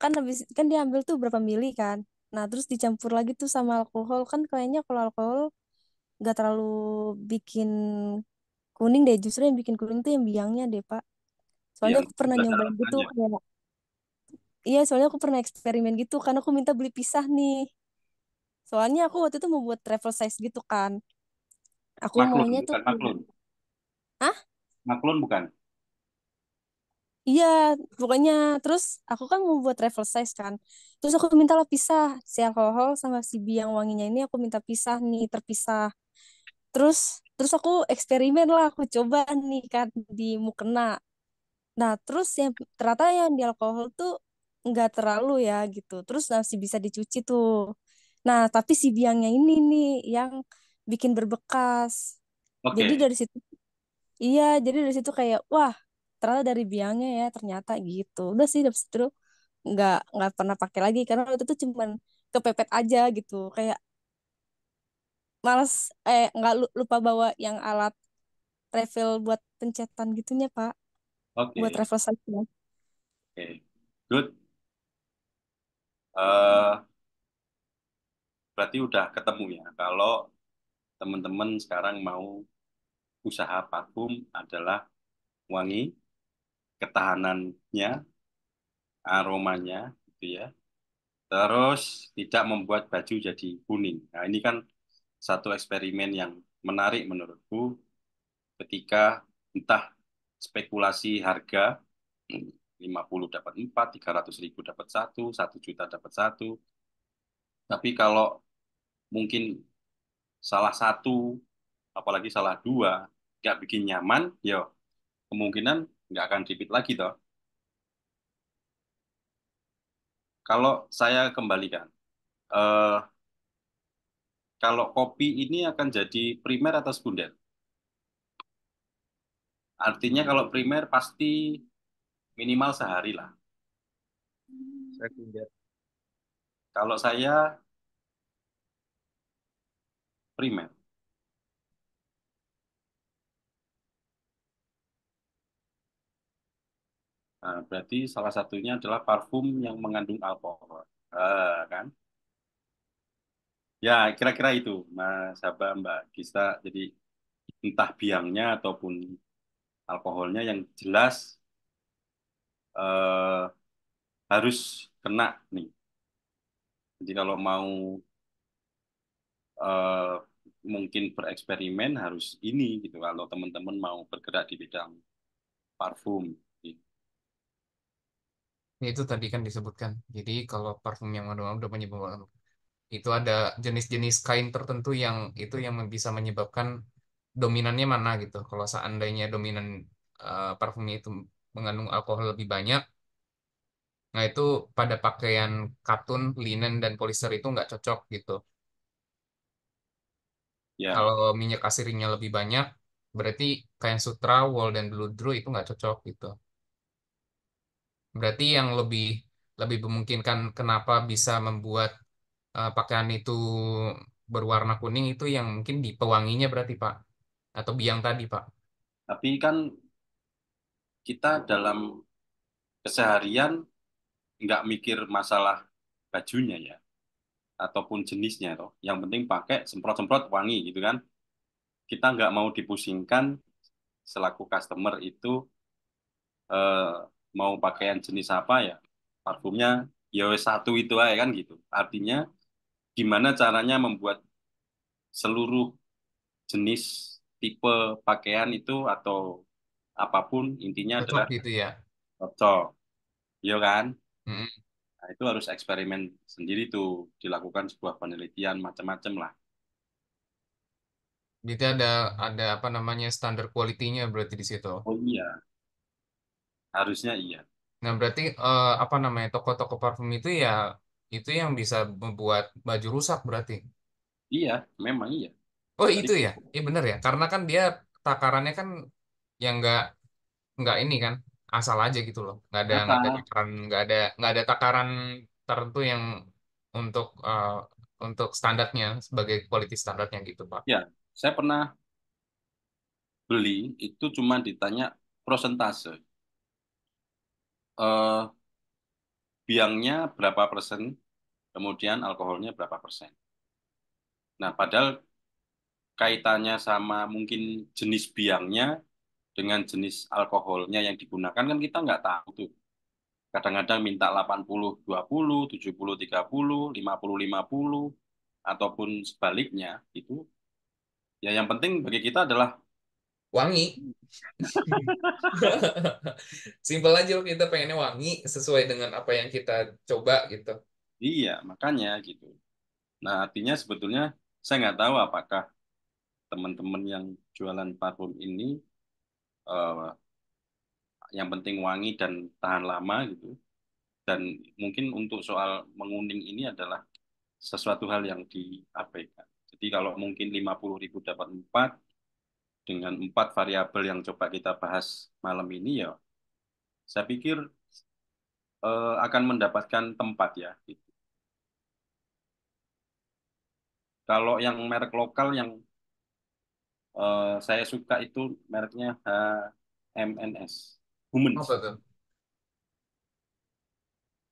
kan habis kan diambil tuh berapa mili kan. Nah, terus dicampur lagi tuh sama alkohol kan kayaknya kalau alkohol nggak terlalu bikin kuning deh. Justru yang bikin kuning tuh yang biangnya deh, Pak. Soalnya Yang aku pernah dasar nyobain gitu rasanya. kayak iya, soalnya aku pernah eksperimen gitu karena aku minta beli pisah nih. Soalnya aku waktu itu mau buat travel size gitu kan. Aku Maklun, maunya tuh bukan maklun. ah Maklun bukan. iya, pokoknya terus aku kan mau buat travel size kan. Terus aku minta lah pisah si alkohol sama si biang wanginya ini aku minta pisah nih, terpisah. Terus terus aku eksperimen lah, aku coba nih kan di mukena. Nah, terus yang ternyata yang di alkohol tuh nggak terlalu ya gitu. Terus masih bisa dicuci tuh. Nah, tapi si biangnya ini nih yang bikin berbekas. Jadi Oke, dari situ, iya, jadi dari situ kayak, wah, ternyata dari biangnya ya, ternyata gitu. Udah sih, dari situ nggak pernah pakai lagi karena waktu itu cuman kepepet aja gitu. Kayak males, nggak lupa bawa yang alat refill buat pencetan gitunya, Pak. Buat oke, refill saja. oke. Good. Eh, Berarti udah ketemu ya. Kalau teman-teman sekarang mau usaha parfum adalah wangi, ketahanannya, aromanya, gitu ya. Terus tidak membuat baju jadi kuning. Nah, ini kan satu eksperimen yang menarik menurutku ketika entah spekulasi harga 50 dapat 4, 300.000 dapat satu, 1 juta dapat satu. Tapi kalau mungkin salah satu, apalagi salah dua, nggak bikin nyaman, ya kemungkinan nggak akan repeat lagi toh. Kalau saya kembalikan, eh, kalau kopi ini akan jadi primer atau sekunder? Artinya kalau primer pasti minimal sehari lah. Sekunder. Kalau saya primer. Nah, berarti salah satunya adalah parfum yang mengandung alkohol. Kan? Ya, kira-kira itu, Mas Haba, Mbak Gista. Jadi entah biangnya ataupun alkoholnya yang jelas eh, harus kena nih. Jadi kalau mau eh, mungkin bereksperimen harus ini gitu. Kalau teman-teman mau bergerak di bidang parfum. Ya, itu tadi kan disebutkan. Jadi kalau parfum yang udah menyebabkan itu ada jenis-jenis kain tertentu yang itu yang bisa menyebabkan dominannya mana gitu. Kalau seandainya dominan parfumnya itu mengandung alkohol lebih banyak, nah itu pada pakaian katun, linen, dan polister itu nggak cocok gitu. Ya, Kalau minyak asirinya lebih banyak, berarti kain sutra, wool, dan bludru itu nggak cocok gitu. Berarti yang lebih lebih memungkinkan kenapa bisa membuat pakaian itu berwarna kuning itu yang mungkin di pewanginya berarti Pak. Atau biang tadi Pak. tapi kan kita dalam keseharian nggak mikir masalah bajunya ya, ataupun jenisnya toh. Yang penting pakai semprot-semprot wangi gitu kan. Kita nggak mau dipusingkan selaku customer itu eh, mau pakaian jenis apa ya, parfumnya ya wes satu itu aja kan gitu. Artinya gimana caranya membuat seluruh jenis tipe pakaian itu atau apapun intinya Cocok adalah gitu ya. cocok, iya kan? Mm. Nah, itu harus eksperimen sendiri tuh, dilakukan sebuah penelitian macam-macam lah. Jadi ada apa namanya standar kualitinya berarti di situ. Oh iya, harusnya iya. Nah, berarti apa namanya toko-toko parfum itu yang bisa membuat baju rusak berarti. Iya, memang iya. Oh, Tadi itu ya. Iya bener ya. Karena kan dia takarannya kan yang nggak ini kan asal aja gitu loh. Nggak ada apa? takaran nggak ada takaran tertentu yang untuk untuk standarnya sebagai quality standarnya gitu, Pak. Ya, saya pernah beli itu cuma ditanya prosentase. Eh, biangnya berapa persen, kemudian alkoholnya berapa persen. Nah, padahal kaitannya sama mungkin jenis biangnya dengan jenis alkoholnya yang digunakan kan kita nggak tahu tuh. Kadang-kadang minta 80-20, 70-30, 50-50, ataupun sebaliknya itu. Ya yang penting bagi kita adalah Wangi. Simpel aja kita pengennya wangi sesuai dengan apa yang kita coba gitu. iya, makanya gitu. Nah, artinya sebetulnya saya nggak tahu apakah teman-teman yang jualan parfum ini eh, yang penting wangi dan tahan lama gitu. Dan mungkin untuk soal menguning ini adalah sesuatu hal yang diabaikan. Jadi kalau mungkin 50.000 dapat 4, dengan 4 variabel yang coba kita bahas malam ini ya, saya pikir akan mendapatkan tempat ya. Gitu. Kalau yang merek lokal yang saya suka itu mereknya HMNS, Humans. Apa tuh?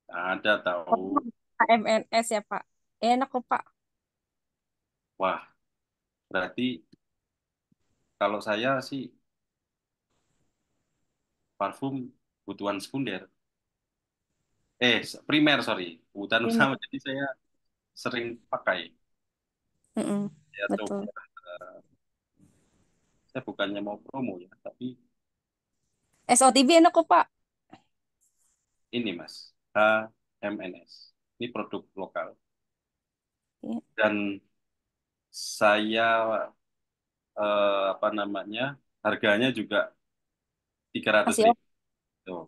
Ada tahu. HMNS ya Pak. Enak kok Pak. Wah, berarti kalau saya sih parfum kebutuhan sekunder. Primer, sorry. Kebutuhan Ini. utama. Jadi saya sering pakai. Mm-mm, Ya, betul. coba. Saya bukannya mau promo ya, tapi SOTB enak kok Pak. ini Mas, HMNS. Ini produk lokal. Iya. Dan saya, apa namanya, harganya juga 300 Masih oke. ribu. Tuh,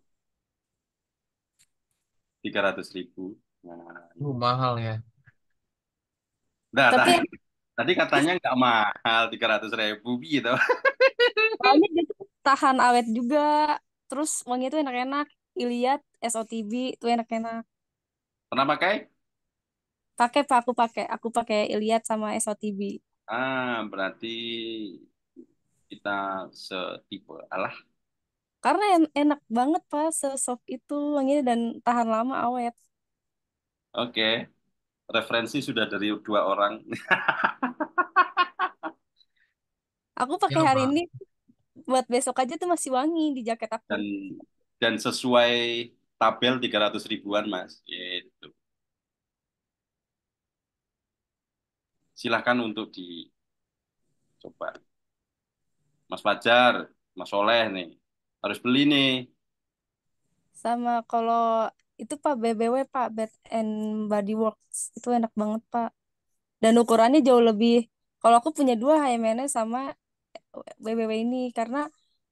300 ribu. Nah, Mahal ya. nah, Tapi tadi katanya nggak mahal 300 ribu gitu. soalnya dia tuh tahan awet juga. Terus wangi itu enak-enak. Iliad, SOTB itu enak-enak. Pernah pakai? Pakai Pak, aku pakai. Aku pakai Iliad sama SOTB. Berarti kita setipe. Alah, Karena enak banget Pak, sesoft itu wanginya dan tahan lama awet. oke. Referensi sudah dari 2 orang. Aku Ya, pakai hari Pak. ini buat besok aja tuh masih wangi di jaket aku. Dan sesuai tabel 300 ribuan, Mas. Gitu. Silahkan untuk dicoba. Mas Fajar, Mas Soleh nih. Harus beli nih. Sama kalau itu Pak BBW Pak Bath and Body Works itu enak banget Pak. Dan ukurannya jauh lebih. Kalau aku punya dua HMNS sama BBW ini karena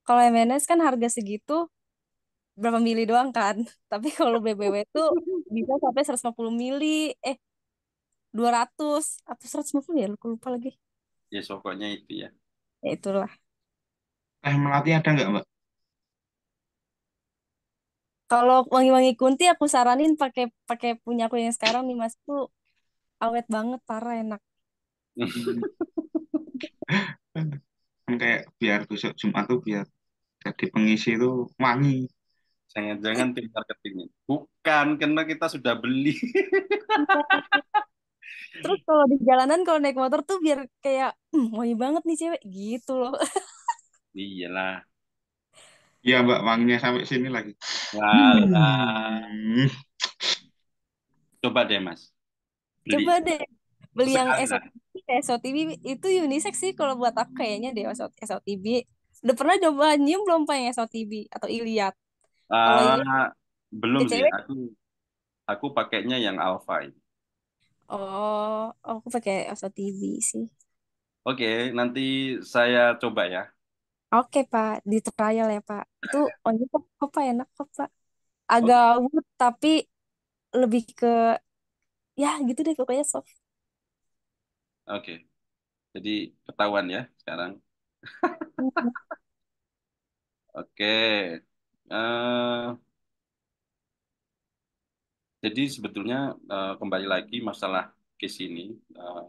kalau HMNS kan harga segitu berapa mili doang kan. Tapi kalau BBW itu bisa sampai 150 mili, 200 atau 150 ya, aku lupa lagi. Ya, pokoknya itu ya. Ya itulah. Teh melati ada nggak, Mbak? Kalau wangi-wangi kunti aku saranin pakai pakai punya aku yang sekarang nih Mas tuh awet banget parah enak. Kan kayak biar besok Jumat tuh biar jadi pengisi itu wangi. Jangan-jangan tim marketingnya. Bukan, karena kita sudah beli. Terus kalau di jalanan kalau naik motor tuh biar kayak wangi banget nih cewek gitu loh. Iyalah. Iya, Mbak, wanginya sampai sini lagi. Walah. Hmm. Coba deh, Mas. Beli. Coba deh beli yang Sesekali lah. SOTB itu unisex sih kalau buat aku kayaknya deh SOTB. Udah pernah coba nyium belum Pak yang SOTB atau Iliad? Kalau iya Ah, belum ke sih. cewek. Aku pakainya yang Alpha ini. Oh, aku pakai Asa TV sih. Oke, nanti saya coba ya. Oke Pak, di trial ya Pak. Itu onynya kok Pak enak kok Pak. Oh, Agak wood tapi lebih ke ya gitu deh pokoknya soft. oke. Jadi ketahuan ya sekarang. Hmm. Oke. Eh, jadi sebetulnya kembali lagi masalah case ini eh,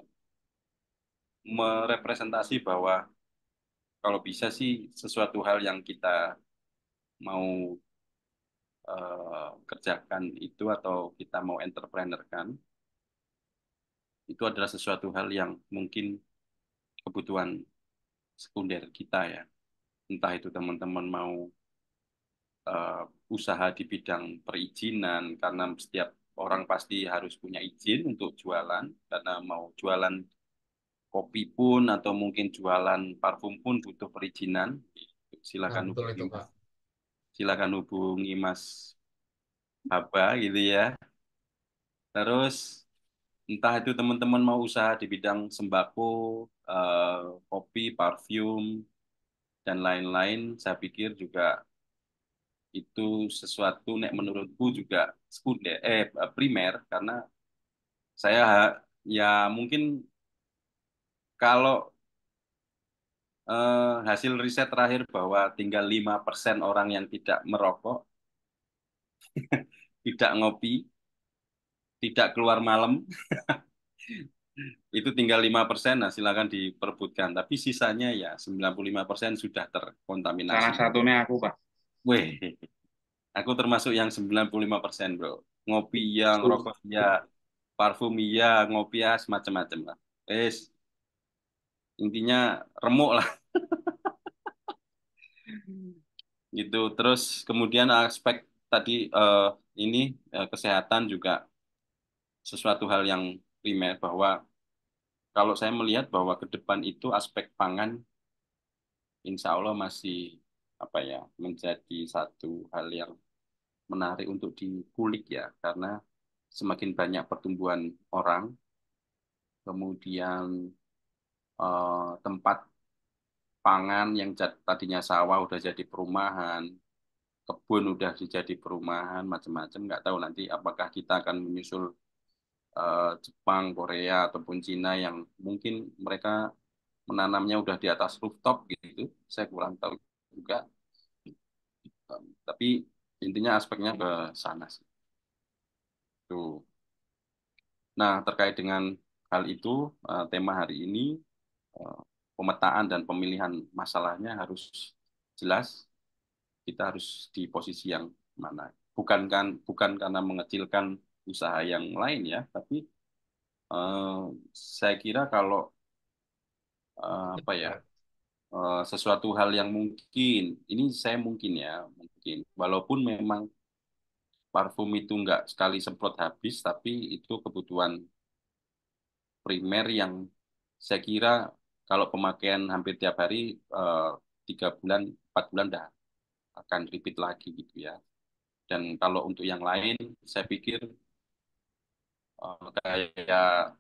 merepresentasi bahwa kalau bisa sih sesuatu hal yang kita mau kerjakan itu atau kita mau entrepreneurkan itu adalah sesuatu hal yang mungkin kebutuhan sekunder kita ya. Entah itu teman-teman mau eh, usaha di bidang perizinan karena setiap orang pasti harus punya izin untuk jualan karena mau jualan kopi pun atau mungkin jualan parfum pun butuh perizinan. Nah, Silakan betul hubungi itu, Pak. Mas, silakan hubungi Mas Haba gitu ya. Terus entah itu teman-teman mau usaha di bidang sembako, eh, kopi, parfum dan lain-lain, saya pikir juga itu sesuatu nek menurutku juga sekunder primer karena saya ya mungkin kalau hasil riset terakhir bahwa tinggal 5% orang yang tidak merokok, tidak ngopi, tidak keluar malam, itu tinggal 5%, nah silakan diperebutkan. Tapi sisanya ya 95% sudah Salah terkontaminasi. satunya aku, Pak. Weh, aku termasuk yang 95% bro. Ngopi iya, Setuju. ngerokok iya, parfum iya, ngopi ya, semacam-macam lah. Wes, intinya remuk lah gitu. Terus kemudian aspek tadi ini kesehatan juga sesuatu hal yang primer bahwa kalau saya melihat bahwa ke depan itu aspek pangan insya Allah masih apa ya menjadi satu hal yang menarik untuk dikulik ya karena semakin banyak pertumbuhan orang kemudian tempat pangan yang tadinya sawah udah jadi perumahan kebun udah jadi perumahan macam-macam nggak tahu nanti apakah kita akan menyusul Jepang Korea ataupun Cina yang mungkin mereka menanamnya udah di atas rooftop gitu saya kurang tahu juga. Tapi intinya aspeknya ke sana sih. Tuh. Nah, terkait dengan hal itu, tema hari ini eh, pemetaan dan pemilihan masalahnya harus jelas. Kita harus di posisi yang mana. Bukan karena mengecilkan usaha yang lain ya, tapi eh, saya kira kalau apa ya sesuatu hal yang mungkin ini saya mungkin ya mungkin walaupun memang parfum itu nggak sekali semprot habis, tapi itu kebutuhan primer yang saya kira kalau pemakaian hampir tiap hari 3 bulan, 4 bulan dah akan repeat lagi gitu ya. Dan kalau untuk yang lain, saya pikir kayak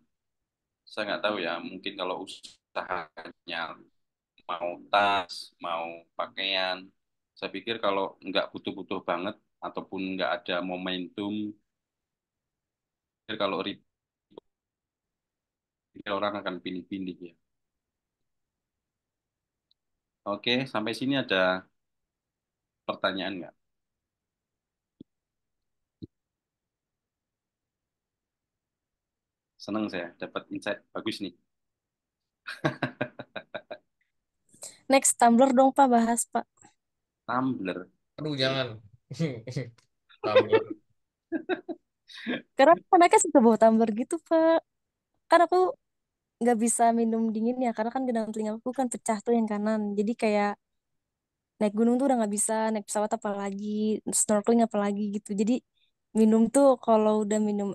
saya nggak tahu ya, mungkin kalau usahanya mau tas, mau pakaian, saya pikir kalau nggak butuh-butuh banget ataupun nggak ada momentum, kalau repeat orang akan pilih-pilih ya. Oke, sampai sini ada pertanyaan nggak? Seneng saya dapat insight bagus nih. Next Tumblr dong Pak bahas Pak. Tumblr. Aduh, Oke. jangan. Tumblr. Karena mereka suka bawa tumbler gitu Pak. Kan aku nggak bisa minum dingin ya karena kan gedang telingaku kan pecah tuh yang kanan. Jadi kayak naik gunung tuh udah nggak bisa, naik pesawat apalagi, snorkeling apalagi gitu. Jadi minum tuh kalau udah minum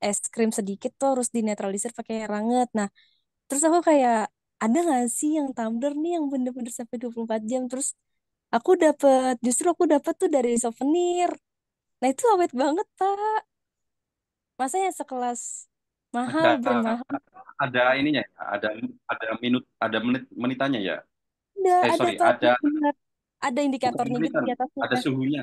es krim sedikit tuh harus dinetralisir pakai air hangat. Nah, terus aku kayak ada nggak sih yang tumbler nih yang bener-bener sampai 24 jam terus Justru aku dapet tuh dari souvenir. Nah itu awet banget, Pak. Masa yang sekelas mahal, Ada brand mahal. ada ininya, ya, ada menitannya ya. Ada Sorry, tuh aku ada lihat. Ada bukan indikatornya gitu menitan, di atasnya.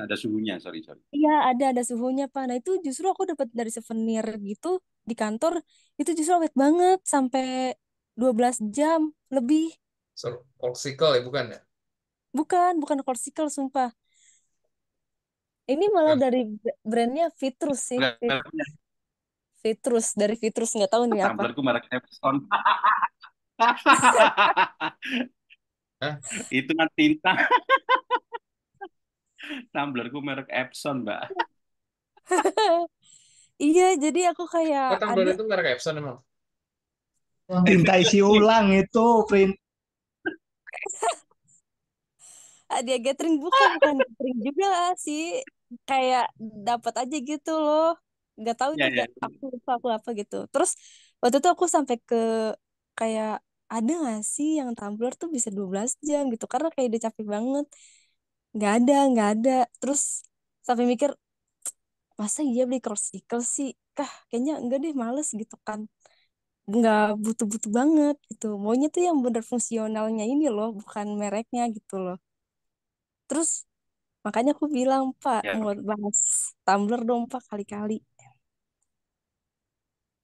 ada suhunya, sorry sorry. Iya, ada suhunya, Pak. Nah, itu justru aku dapat dari souvenir gitu di kantor. Itu justru awet banget sampai 12 jam lebih. Popsicle ya bukan ya? Bukan Corsicle, sumpah. Ini malah Bukan. dari brandnya Vitrus sih. Vitrus, dari Vitrus nggak tahu nih apa. Tumblerku merek Epson. Hah? Itu kan tinta. Tumblerku merek Epson, Mbak. Iya, jadi aku kayak Oh, tumbler ada itu merek Epson emang. Tinta isi ulang itu print. dia gathering bukan gathering juga sih. Kayak dapat aja gitu loh. Nggak tahu Ya, itu ya. aku lupa aku apa gitu. Terus waktu itu aku sampai ke kayak ada nggak sih yang tumbler tuh bisa 12 jam gitu karena kayak udah capek banget. Nggak ada. Terus sampai mikir masa iya beli crosscycle sih? Kayaknya enggak deh males gitu kan. Nggak butuh-butuh banget gitu. Maunya tuh yang bener fungsionalnya ini loh, bukan mereknya gitu loh. Terus makanya aku bilang, Pak, Ya, mau bahas tumbler dong, Pak, kali-kali.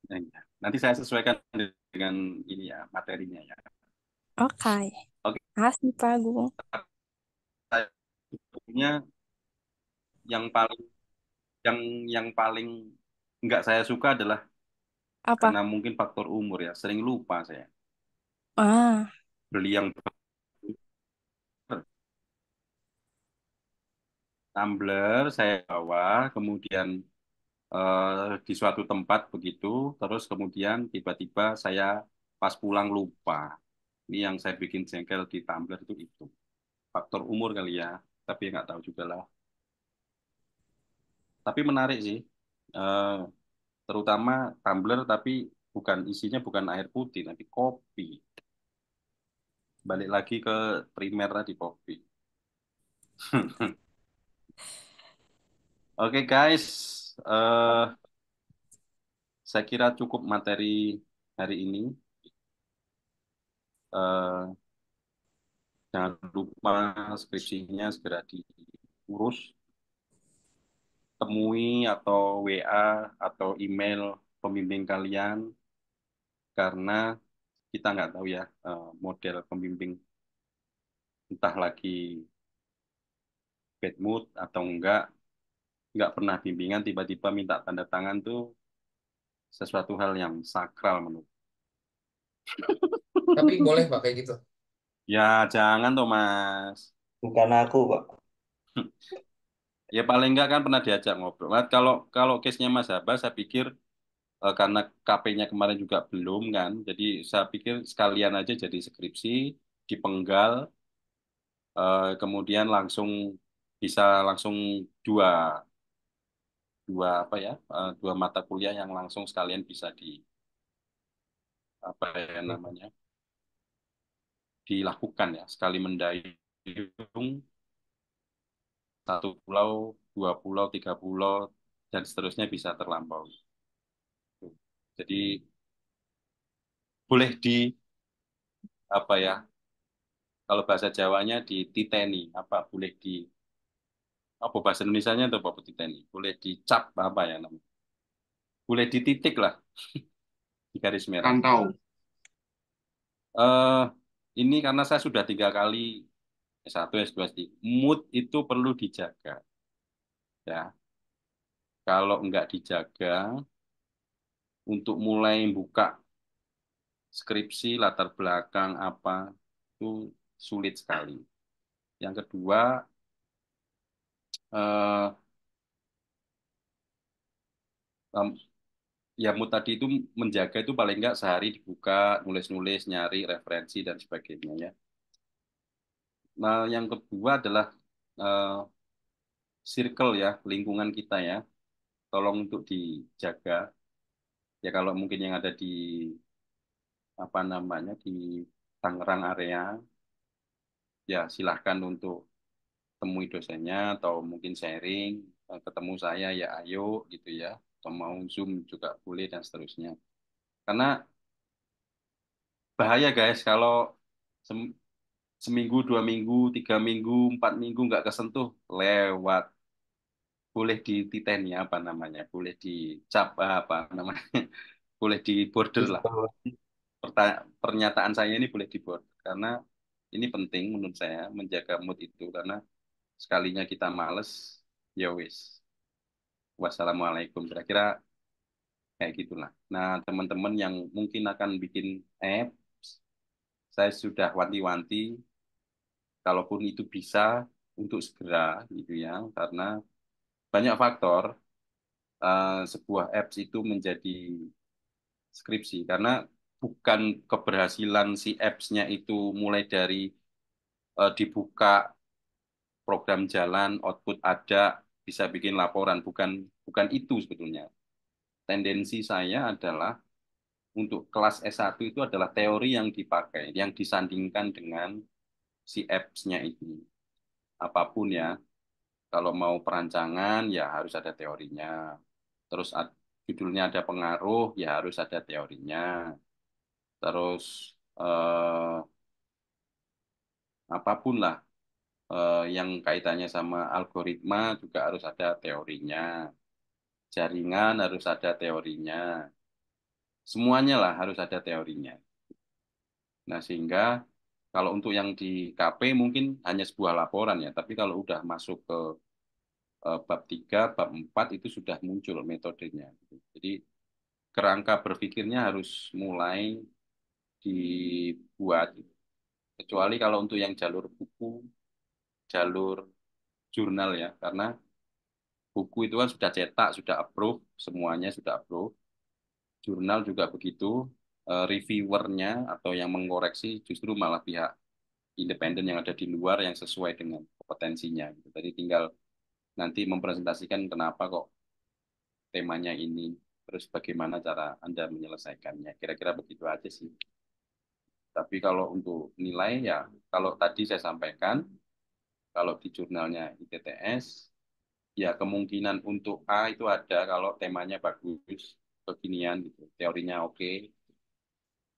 ya, ya. Nanti saya sesuaikan dengan ini ya, materinya ya. Oke. Oke, Makasih, Pak Agung. saya punya yang paling yang yang paling nggak saya suka adalah Apa? karena mungkin faktor umur ya, sering lupa saya Ah, beli yang tumbler saya bawa, kemudian di suatu tempat begitu, terus kemudian tiba-tiba saya pas pulang lupa. Ini yang saya bikin jengkel di tumbler itu faktor umur kali ya, tapi nggak tahu juga lah. Tapi menarik sih, Eh, terutama tumbler tapi bukan isinya bukan air putih, tapi kopi. Balik lagi ke primer tadi kopi. Oke guys, eh saya kira cukup materi hari ini. Eh, jangan lupa skripsinya segera diurus, temui atau WA atau email pembimbing kalian karena kita nggak tahu ya model pembimbing entah lagi bad mood atau nggak pernah bimbingan tiba-tiba minta tanda tangan tuh sesuatu hal yang sakral menurut. Tapi boleh Pak kayak gitu. Ya jangan tuh Mas. Bukan aku, Pak. Ya paling nggak kan pernah diajak ngobrol. Nah, kalau kalau case-nya Mas Haba, saya pikir karena KP-nya kemarin juga belum kan, jadi saya pikir sekalian aja jadi skripsi, dipenggal, kemudian langsung bisa langsung dua dua apa ya, dua mata kuliah yang langsung sekalian bisa di apa ya namanya dilakukan ya, sekali mendayung satu pulau, dua pulau, tiga pulau dan seterusnya bisa terlampaui. Jadi boleh di apa ya, kalau bahasa Jawanya dititeni, apa boleh di apa bahasa Indonesianya itu apa titeni? Boleh dicap apa ya namanya? Boleh dititik lah di garis merah. Rantau. eh ini karena saya sudah 3 kali S1, S2, S3. Mood itu perlu dijaga. Ya, kalau nggak dijaga, untuk mulai buka skripsi, latar belakang apa, itu sulit sekali. Yang kedua, eh, em, ya mood tadi itu menjaga itu paling nggak sehari dibuka, nulis-nulis, nyari referensi dan sebagainya ya. Nah, yang kedua adalah eh, circle ya, lingkungan kita ya. Tolong untuk dijaga. Ya kalau mungkin yang ada di apa namanya di Tangerang area, ya silahkan untuk temui dosennya atau mungkin sharing, ketemu saya ya ayo gitu ya, atau mau Zoom juga boleh dan seterusnya. Karena bahaya guys kalau sem- seminggu, 2 minggu, 3 minggu, 4 minggu nggak kesentuh lewat, boleh dititeni apa namanya, boleh dicap apa namanya, boleh di border lah. Pernyataan saya ini boleh di border karena ini penting menurut saya menjaga mood itu karena sekalinya kita males, ya wis. Wassalamualaikum. Kira-kira kayak gitulah. Nah, teman-teman yang mungkin akan bikin app, saya sudah wanti-wanti, kalaupun itu bisa untuk segera gitu ya, karena banyak faktor sebuah apps itu menjadi skripsi, karena bukan keberhasilan si apps-nya itu mulai dari dibuka program jalan, output ada, bisa bikin laporan, bukan bukan itu sebetulnya. Tendensi saya adalah untuk kelas S1 itu adalah teori yang dipakai, yang disandingkan dengan si apps-nya itu. Apapun ya, kalau mau perancangan ya harus ada teorinya. Terus judulnya ada pengaruh ya harus ada teorinya. Terus apapun lah yang kaitannya sama algoritma juga harus ada teorinya. Jaringan harus ada teorinya. Semuanya lah harus ada teorinya. Nah, sehingga kalau untuk yang di KP mungkin hanya sebuah laporan ya, tapi kalau udah masuk ke bab 3, bab 4 itu sudah muncul metodenya. Jadi kerangka berpikirnya harus mulai dibuat. Kecuali kalau untuk yang jalur buku, jalur jurnal ya, karena buku itu kan sudah cetak, sudah approve, semuanya sudah approve. Jurnal juga begitu, reviewernya atau yang mengoreksi justru malah pihak independen yang ada di luar yang sesuai dengan kompetensinya. Gitu. Jadi tinggal nanti mempresentasikan kenapa kok temanya ini, terus bagaimana cara Anda menyelesaikannya. Kira-kira begitu aja sih. Tapi kalau untuk nilai ya, kalau tadi saya sampaikan, kalau di jurnalnya ITTS, ya kemungkinan untuk A itu ada kalau temanya bagus, kekinian gitu, teorinya oke.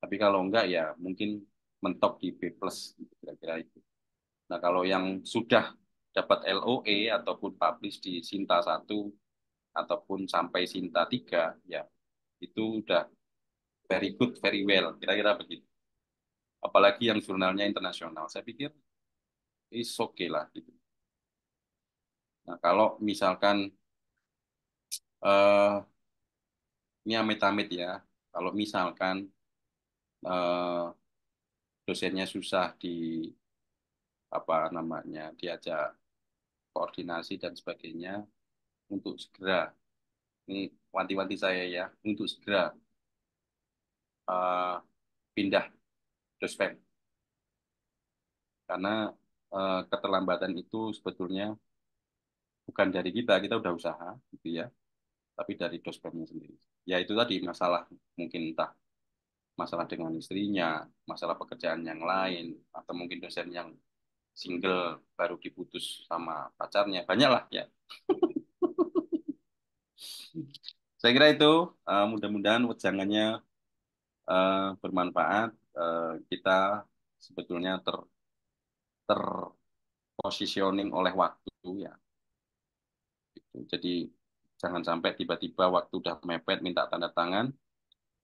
Tapi kalau enggak ya mungkin mentok di B plus, gitu, kira-kira itu. Nah kalau yang sudah dapat LOE ataupun publish di Sinta 1 ataupun sampai Sinta 3, ya itu udah very good, very well, kira-kira begitu. Apalagi yang jurnalnya internasional, saya pikir is okay lah gitu. Nah kalau misalkan eh ini amit-amit ya, kalau misalkan eh, dosennya susah di apa namanya diajak koordinasi dan sebagainya untuk segera, ini wanti-wanti saya ya, untuk segera eh, pindah dospem karena keterlambatan itu sebetulnya bukan dari kita, kita udah usaha gitu ya, tapi dari dospemnya sendiri. Ya itu tadi masalah, mungkin entah masalah dengan istrinya, masalah pekerjaan yang lain, atau mungkin dosen yang single baru diputus sama pacarnya, banyak lah ya. Saya kira itu mudah-mudahan wejangannya bermanfaat. Kita sebetulnya terpositioning oleh waktu ya. Gitu. Jadi jangan sampai tiba-tiba waktu udah mepet minta tanda tangan.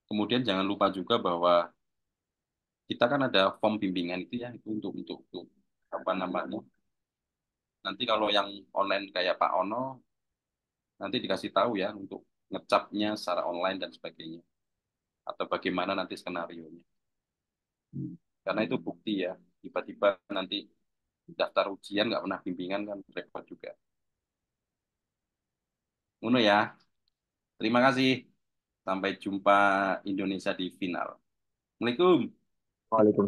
Kemudian jangan lupa juga bahwa kita kan ada form bimbingan itu ya, itu untuk apa namanya. Nanti kalau yang online kayak Pak Ono, nanti dikasih tahu ya untuk ngecapnya secara online dan sebagainya. Atau bagaimana nanti skenario-nya. Karena itu bukti ya, tiba-tiba nanti daftar ujian nggak pernah bimbingan kan repot juga. Ngono ya, terima kasih. Sampai jumpa Indonesia di final. Assalamualaikum. Waalaikumsalam.